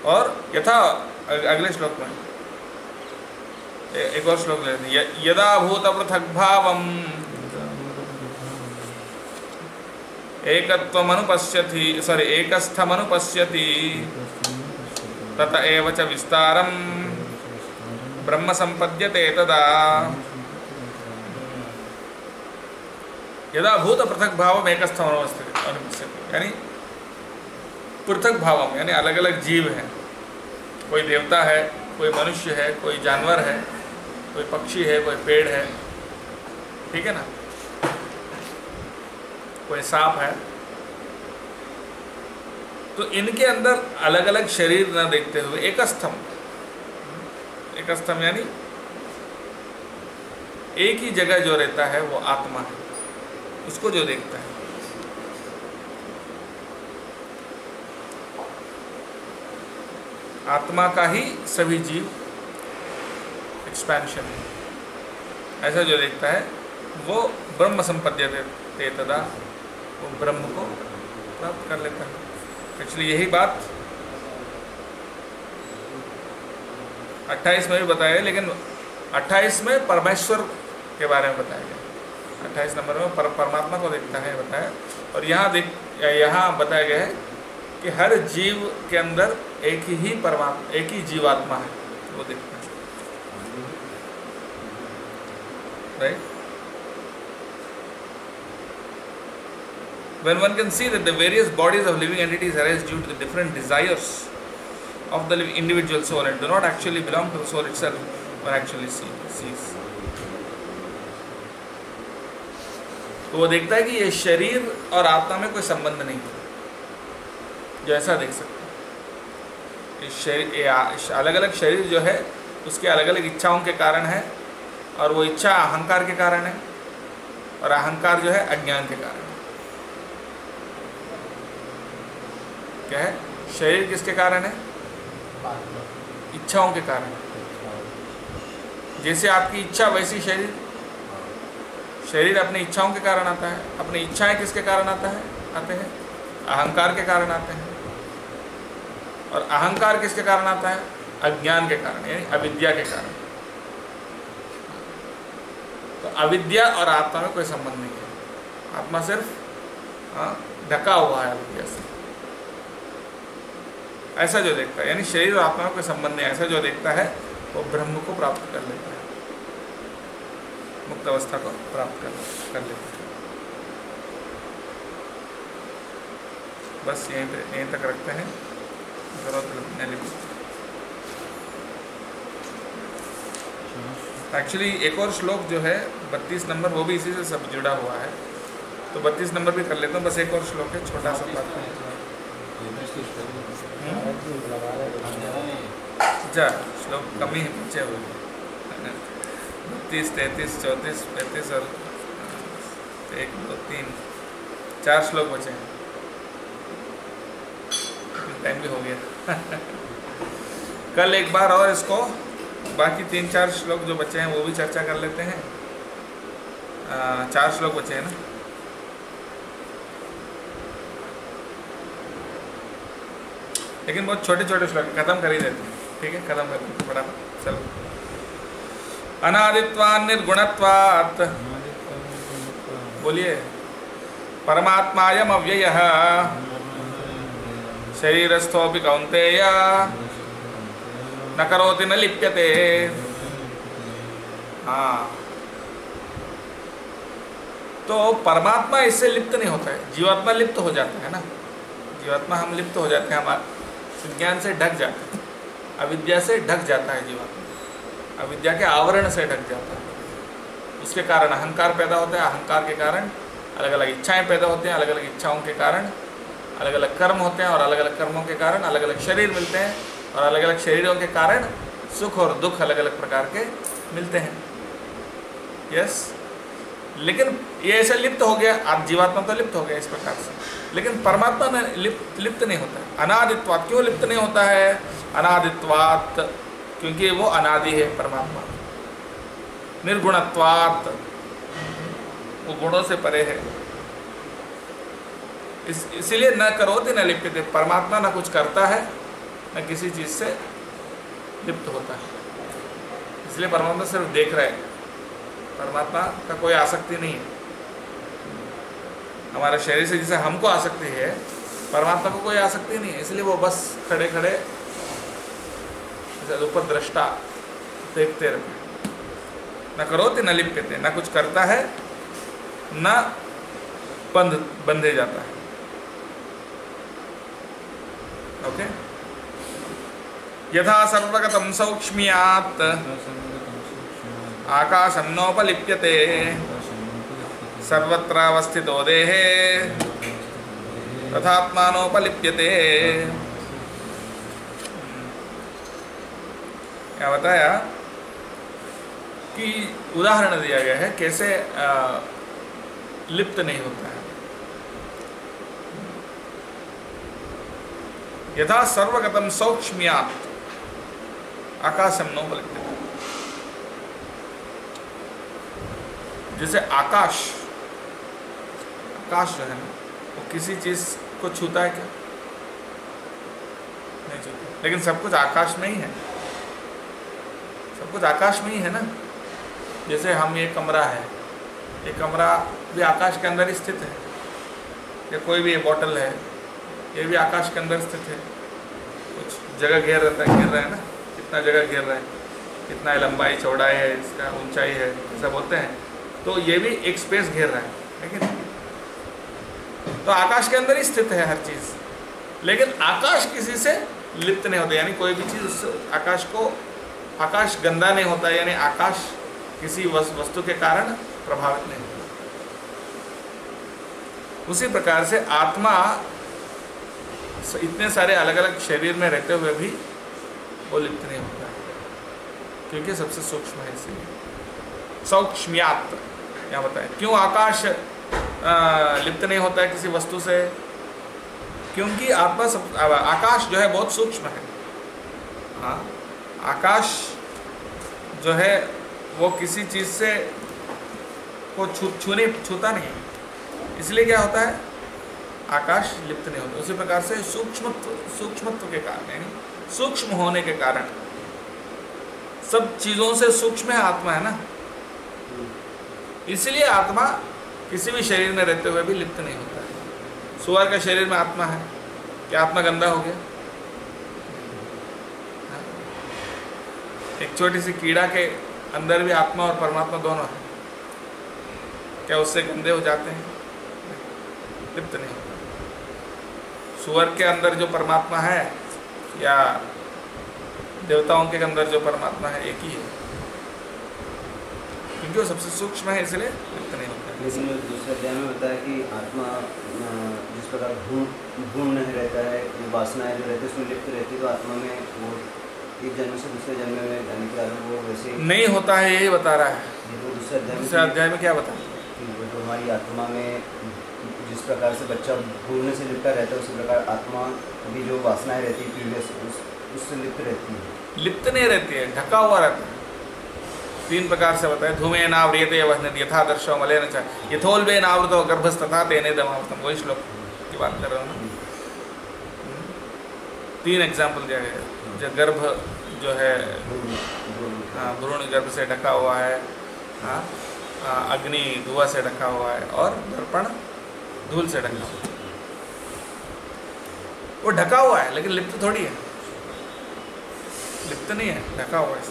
और यथा अगले श्लोक में एक और श्लोक लेते हैं, यदा भूत पृथक भावम एकत्वमनुपश्यति एकस्थमनुपश्यति तत एव च विस्तारम ब्रह्म संपद्यते तदा। यदा भूत पृथक भावम एकस्थम अनुपश्यति, यानी पृथक भावम यानी अलग अलग जीव हैं, कोई देवता है, कोई मनुष्य है, कोई जानवर है, कोई पक्षी है, कोई पेड़ है, ठीक है ना, कोई सांप है, तो इनके अंदर अलग अलग शरीर न देखते हुए एकस्थम यानी एक ही जगह जो रहता है वो आत्मा है, उसको जो देखता है। आत्मा का ही सभी जीव एक्सपेंशन है, ऐसा जो देखता है वो ब्रह्म संपद्यते तदा, वो ब्रह्म को प्राप्त कर लेता है। एक्चुअली यही बात 28 में भी बताया है, लेकिन 28 में परमेश्वर के बारे में बताया गया, 28 नंबर में परमात्मा को देखता है बताया, और यहाँ बताया गया है कि हर जीव के अंदर एक ही परमात्मा, एक ही जीवात्मा है, वो देखता है, right. When one can see that the various bodies of living entities arise due to the different desires of the individual soul and do not actually belong to the soul itself, one actually sees. तो वो देखता है कि ये शरीर और आत्मा में कोई संबंध नहीं है, जो ऐसा देख सकते हैं। शरीर अलग अलग शरीर जो है उसके अलग अलग इच्छाओं के कारण है, और वो इच्छा अहंकार के कारण है, और अहंकार जो है अज्ञान के कारण है। क्या है? शरीर किसके कारण है? इच्छाओं के कारण। जैसे आपकी इच्छा वैसी शरीर, शरीर अपनी इच्छाओं के कारण आता है। अपनी इच्छाएं किसके कारण आते हैं? अहंकार के कारण आते हैं। और अहंकार किसके कारण आता है? अज्ञान के कारण, यानी अविद्या के कारण। तो अविद्या और आत्मा में कोई संबंध नहीं है। आत्मा सिर्फ ढका हुआ है अविद्या से। ऐसा जो देखता है, यानी शरीर और आत्मा में कोई संबंध नहीं, ऐसा जो देखता है वो ब्रह्म को प्राप्त कर लेता है, मुक्त अवस्था को प्राप्त कर लेता है। बस यहीं तक रखते हैं। एक्चुअली एक और श्लोक जो है 32 नंबर, वो भी इसी से सब जुड़ा हुआ है, तो 32 नंबर भी कर लेता हूँ। बस एक और श्लोक है, छोटा सा बात है। अच्छा, श्लोक कम ही बचे हुए, 32, 33, 34, 35 और 1, 2, 3, 4 श्लोक बचे हैं। टाइम भी हो गया। कल एक बार और इसको बाकी 3-4 श्लोक जो बचे हैं वो भी चर्चा कर लेते हैं। 4 श्लोक बचे हैं ना। लेकिन बहुत छोटे छोटे श्लोक खत्म कर ही देते हैं, ठीक है? खत्म कर देते हैं फटाफट। चलो। अनादित्वान् निर्गुणत्वात्, बोलिए। परमात्मायम् अव्ययः शरीरस्थोऽपि कौन्तेय न करोति न लिप्यते। हाँ, तो परमात्मा इससे लिप्त नहीं होता है, जीवात्मा लिप्त हो जाता है ना। जीवात्मा हम लिप्त हो जाते हैं, हमारे विज्ञान से ढक जाता है, अविद्या से ढक जाता है जीवात्मा, अविद्या के आवरण से ढक जाता है। उसके कारण अहंकार पैदा होता है, अहंकार के कारण अलग अलग इच्छाएं पैदा होती हैं, अलग अलग इच्छाओं के कारण अलग अलग कर्म होते हैं, और अलग अलग कर्मों के कारण अलग अलग शरीर मिलते हैं, और अलग अलग शरीरों के कारण सुख और दुख अलग अलग प्रकार के मिलते हैं। यस, लेकिन ये ऐसा लिप्त हो गया, आप जीवात्मा तो लिप्त हो गया इस प्रकार से, लेकिन परमात्मा में लिप्त नहीं होता है। अनादित्वात्, क्यों लिप्त नहीं होता है? अनादित्वात्, क्योंकि वो अनादि है परमात्मा। निर्गुणत्वात्, वो गुणों से परे है। इसीलिए न करोति न लिप्यते, परमात्मा न कुछ करता है न किसी चीज़ से लिप्त होता है। इसलिए परमात्मा सिर्फ देख रहा है, परमात्मा का कोई आसक्ति नहीं है। हमारे शरीर से जैसे हमको आसक्ति है, परमात्मा को कोई आसक्ति नहीं है। इसलिए वो बस खड़े खड़े ऊपर दृष्टा देखते रहते, न करोति न लिप्यते, न कुछ करता है न बंधे जाता है। ओके। यथा सर्वगतं सौक्ष्म्यात् आकाशं नोपलिप्यते सर्वत्रावस्थितो देहे तथात्मानोपलिप्यते। क्या बताया कि उदाहरण दिया गया है कैसे लिप्त नहीं होता है। यथा सर्वगतं सौक्ष्म्यात् आकाशं नोपलिप्यते। जैसे आकाश जो है ना, वो किसी चीज को छूता है क्या? नहीं छूता। लेकिन सब कुछ आकाश में ही है, सब कुछ आकाश में ही है ना। जैसे हम, ये कमरा है, ये कमरा भी आकाश के अंदर ही स्थित है। या कोई भी ये बोतल है, ये भी आकाश के अंदर स्थित है। कुछ जगह घेर रहा है ना, कितना जगह घेर रहा है, कितना लंबाई चौड़ाई है, इसका ऊंचाई है, ऐसा बोलते हैं। तो ये भी एक स्पेस घेर रहा है, लेकिन तो आकाश के अंदर ही स्थित है हर चीज। लेकिन आकाश किसी से लिप्त नहीं होता, यानी कोई भी चीज उस आकाश गंदा नहीं होता, यानी आकाश किसी वस्तु के कारण प्रभावित नहीं होता। उसी प्रकार से आत्मा इतने सारे अलग अलग शरीर में रहते हुए भी वो लिप्त नहीं होता है, क्योंकि सबसे सूक्ष्म है। इसलिए सौक्ष्म्यात् क्या बताए, क्यों आकाश लिप्त नहीं होता है किसी वस्तु से? क्योंकि आकाश जो है बहुत सूक्ष्म है। हाँ, आकाश जो है वो किसी चीज से को छूता नहीं, इसलिए क्या होता है, आकाश लिप्त नहीं होता। उसी प्रकार से सूक्ष्मत्व के कारण, यानी सूक्ष्म होने के कारण, सब चीजों से सूक्ष्म है आत्मा, है ना। इसलिए आत्मा किसी भी शरीर में रहते हुए भी लिप्त नहीं होता है। सुअर के शरीर में आत्मा है, क्या आत्मा गंदा हो गया? एक छोटी सी कीड़ा के अंदर भी आत्मा और परमात्मा दोनों है, क्या उससे गंदे हो जाते हैं? लिप्त नहीं होता। सुअर के अंदर जो परमात्मा है या देवताओं के अंदर जो परमात्मा है एक ही है, क्योंकि वो सबसे सूक्ष्म है, इसलिए लिप्त नहीं होता। लेकिन दूसरे अध्याय में बताया कि आत्मा जिस प्रकार भूण नहीं रहता है, वासनाएं जो रहती है उसमें लिप्त रहती है, तो आत्मा में वो एक जन्म से दूसरे जन्म में जाने के कारण वो वैसे नहीं होता है, यही बता रहा है। दूसरे अध्याय में क्या बताया? जो हमारी आत्मा में जिस प्रकार से बच्चा भूलने से लिपटा रहता है, उसी प्रकार आत्मा भी जो वासनाएं रहती है प्रीवियस उससे लिप्त रहती है। लिप्त नहीं रहती है, ढका हुआ रहता है। 3 प्रकार से बताया, धूमेन आव्रियते वह्नति यथा दर्शो मलेन च यथोल्बेन आवृतो गर्भस्तथा तेनेदमावृतम्। वही श्लोक की बात कर रहा हूँ ना। 3 एग्जाम्पल दिया गया है। जो गर्भ जो है, हाँ, भ्रूण गर्भ से ढका हुआ है, हाँ, अग्नि धुआं से ढका हुआ है, और दर्पण धूल से ढका हुआ है। वो ढका हुआ है लेकिन लिप्त थोड़ी है, लिप्त नहीं है, ढका हुआ है।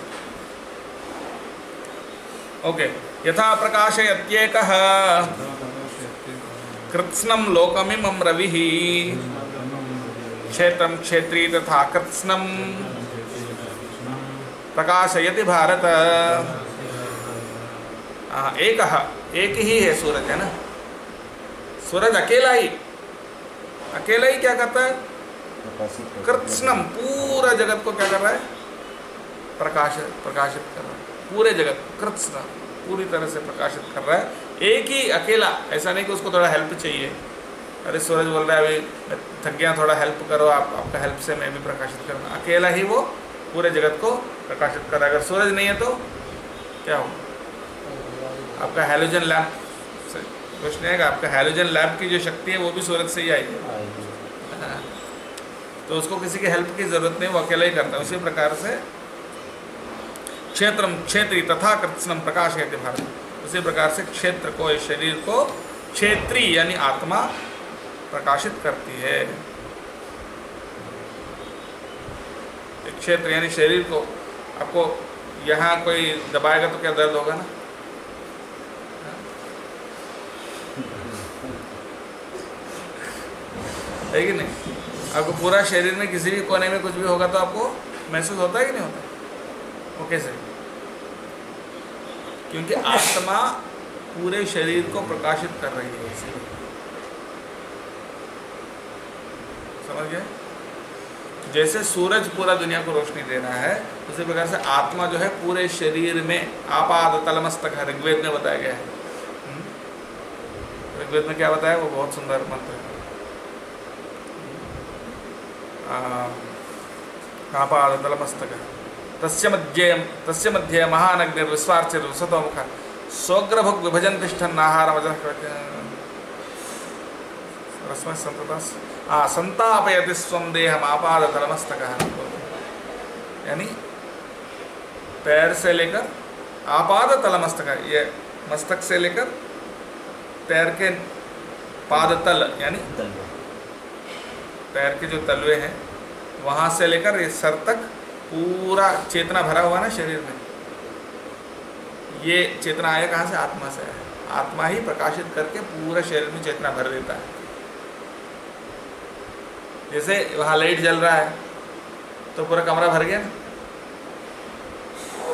ओके। यथा प्रकाशयत्येकः कृत्स्नं लोकमिमं रविः क्षेत्रं क्षेत्री तथा कृत्स्नं प्रकाशयति भारत। एक ही है सूरज, है ना। सूरज अकेला ही क्या करता है? कृत्स्नम, पूरा जगत को क्या कर रहा है? प्रकाशित कर रहा है। पूरे जगत कृत्स्न पूरी तरह से प्रकाशित कर रहा है, एक ही अकेला। ऐसा नहीं कि उसको थोड़ा हेल्प चाहिए। अरे सूरज बोल रहा है अभी मैं थक गया, थोड़ा हेल्प करो, आपका हेल्प से मैं भी प्रकाशित करूँगा। अकेला ही वो पूरे जगत को प्रकाशित कर रहा है। अगर सूरज नहीं है तो क्या होगा? आपका हैलोजन लैम्प से कुछ नहीं आएगा। आपका हैलोजन लैम्प की जो शक्ति है वो भी सूरज से ही आएगी। तो उसको किसी की हेल्प की जरूरत नहीं, वो अकेला ही करता है। उसी प्रकार से क्षेत्रम क्षेत्री तथा कृत्स्नम प्रकाशयति भारत, उसी प्रकार से क्षेत्र को, इस शरीर को क्षेत्री यानी आत्मा प्रकाशित करती है। क्षेत्र यानी शरीर को, आपको यहाँ कोई दबाएगा तो क्या दर्द होगा ना? है कि नहीं? आपको पूरा शरीर में किसी भी कोने में कुछ भी होगा तो आपको महसूस होता है कि नहीं होता? वो कैसे? क्योंकि आत्मा पूरे शरीर को प्रकाशित कर रही है, इसलिए। समझ गए? जैसे सूरज पूरा दुनिया को रोशनी दे रहा है, उसी प्रकार से आत्मा जो है पूरे शरीर में आपाद तलमस्तक है, ऋग्वेद में बताया गया है। ऋग्वेद में क्या बताया? वो बहुत सुंदर मंत्र है। आपाद तलमस्तक तस्य मध्ये महानग्निर्विश्वार्चित सतो मुख सोग्रभुक् विभजन तिष्ठन् आहारमजः रस्मै संततस् संतापयति स्वं देहम् आपादतलमस्तकः, यानी पैर से लेकर आपादतलमस्तक, ये मस्तक से लेकर पैर के पादतल यानी पैर के जो तलवे हैं वहाँ से लेकर ये सर तक पूरा चेतना भरा हुआ ना शरीर में। ये चेतना आया कहाँ से? आत्मा से आया। आत्मा ही प्रकाशित करके पूरा शरीर में चेतना भर देता है। जैसे वहाँ लाइट जल रहा है तो पूरा कमरा भर गया ना,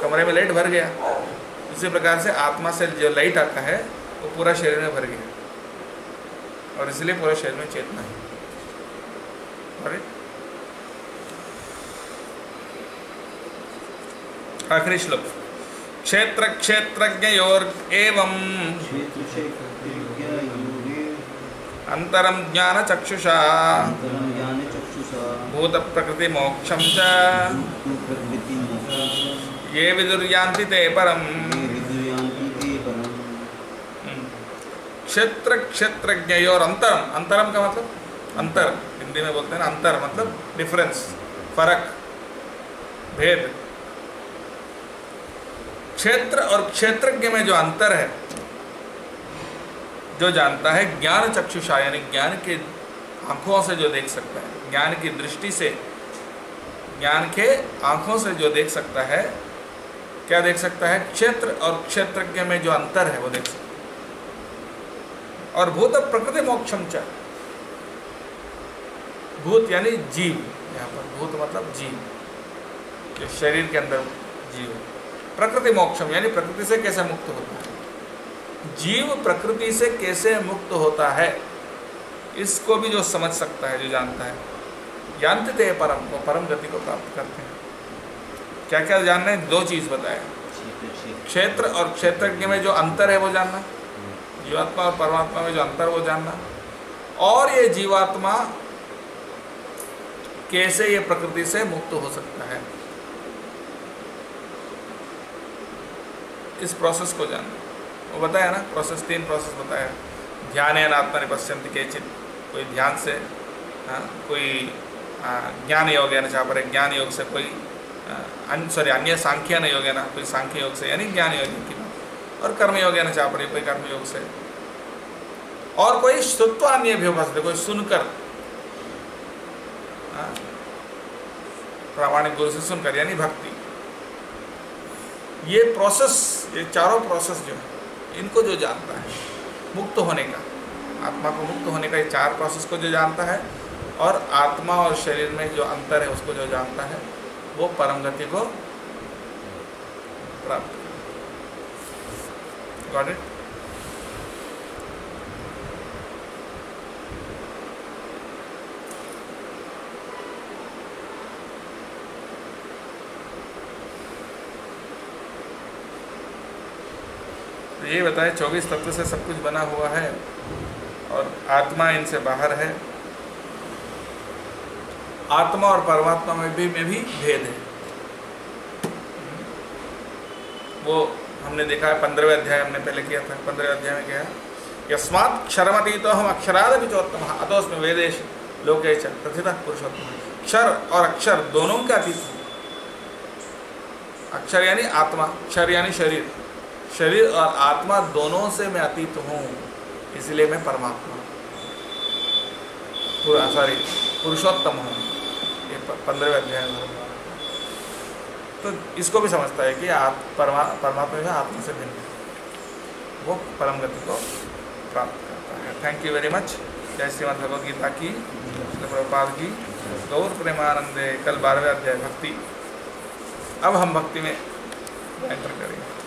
कमरे में लाइट भर गया। इसी प्रकार से आत्मा से जो लाइट आता है वो पूरा शरीर में भर गया, और इसलिए पूरा शरीर में चेतना है। आखिरी श्लोक, क्षेत्र क्षेत्रज्ञयोर एवं अंतरम ज्ञान चक्षुषा भूत प्रकृति मोक्षम च ये विदुर्यान्ति ते परम। क्षेत्र क्षेत्रज्ञयोर अंतरम, अंतरम का मतलब अंतर, हिंदी में बोलते हैं ना अंतर, मतलब डिफरेंस, फर्क, भेद। क्षेत्र और क्षेत्रज्ञ में जो अंतर है, जो जानता है ज्ञान चक्षुषा यानी ज्ञान के आंखों से जो देख सकता है, ज्ञान की दृष्टि से, ज्ञान के आंखों से जो देख सकता है, क्या देख सकता है? क्षेत्र और क्षेत्रज्ञ में जो अंतर है वो देख सकता है। और भूत प्रकृति मोक्षम च, भूत यानी जीव, यहाँ पर भूत मतलब जीव, जो शरीर के अंदर जीव। प्रकृति मोक्षम यानी प्रकृति से कैसे मुक्त होता है, जीव प्रकृति से कैसे मुक्त होता है, इसको भी जो समझ सकता है, जो जानता है, जानते थे परम को, परम गति को प्राप्त करते हैं। क्या क्या जानना है? दो चीज बताया, क्षेत्र और क्षेत्रज्ञ में जो अंतर है वो जानना, जीवात्मा और परमात्मा में जो अंतर वो जानना, और ये जीवात्मा कैसे ये प्रकृति से मुक्त हो सकता है, इस प्रोसेस को जानना। वो बताया ना प्रोसेस, 3 प्रोसेस बताया। ध्यान आत्मनिपश्यन्ति केचित्, कोई ध्यान से, कोई ज्ञान योग है ना, जहाँ पर ज्ञान योग से, कोई अन्य सांख्यन योग है ना, कोई सांख्य योग से यानी ज्ञान योग की बात, और कर्म योग है ना, जहाँ पर कोई कर्म योग से, और कोई श्रुत्वान्य भी उपस्थित, कोई सुनकर, प्रामाणिक गुरु से सुनकर यानी भक्ति। ये प्रोसेस, ये चारों प्रोसेस जो है, इनको जो जानता है मुक्त होने का, आत्मा को मुक्त होने का, ये 4 प्रोसेस को जो जानता है, और आत्मा और शरीर में जो अंतर है उसको जो जानता है, वो परम गति को प्राप्त। Got it? ये बताए 24 तत्व से सब कुछ बना हुआ है, और आत्मा इनसे बाहर है। आत्मा और परमात्मा में भी भेद है। वो हमने देखा है 15वें अध्याय हमने पहले किया था। 15वें अध्याय में क्या है? यस्मात् क्षरमतीतो हम अक्षरादपि चोत्तमः अतोऽस्मि वेदेषु लोके च प्रथितः पुरुषोत्तमः। क्षर और अक्षर दोनों के अतीत हूँ। अक्षर यानी आत्मा, क्षर यानी शरीर, शरीर और आत्मा दोनों से मैं अतीत हूँ, इसलिए मैं परमात्मा पुरुषोत्तम हूँ। ये 15वें अध्याय में तो इसको भी समझता है कि परमात्मा जो है आत्मा से भिन्न है, वो परम गति को प्राप्त करता है। Thank you very much. जय श्रीमद् भगवद गीता की, श्रील प्रभुपाद की, गौर प्रेमानंदे। कल 12वें अध्याय भक्ति। अब हम भक्ति में एंटर करेंगे।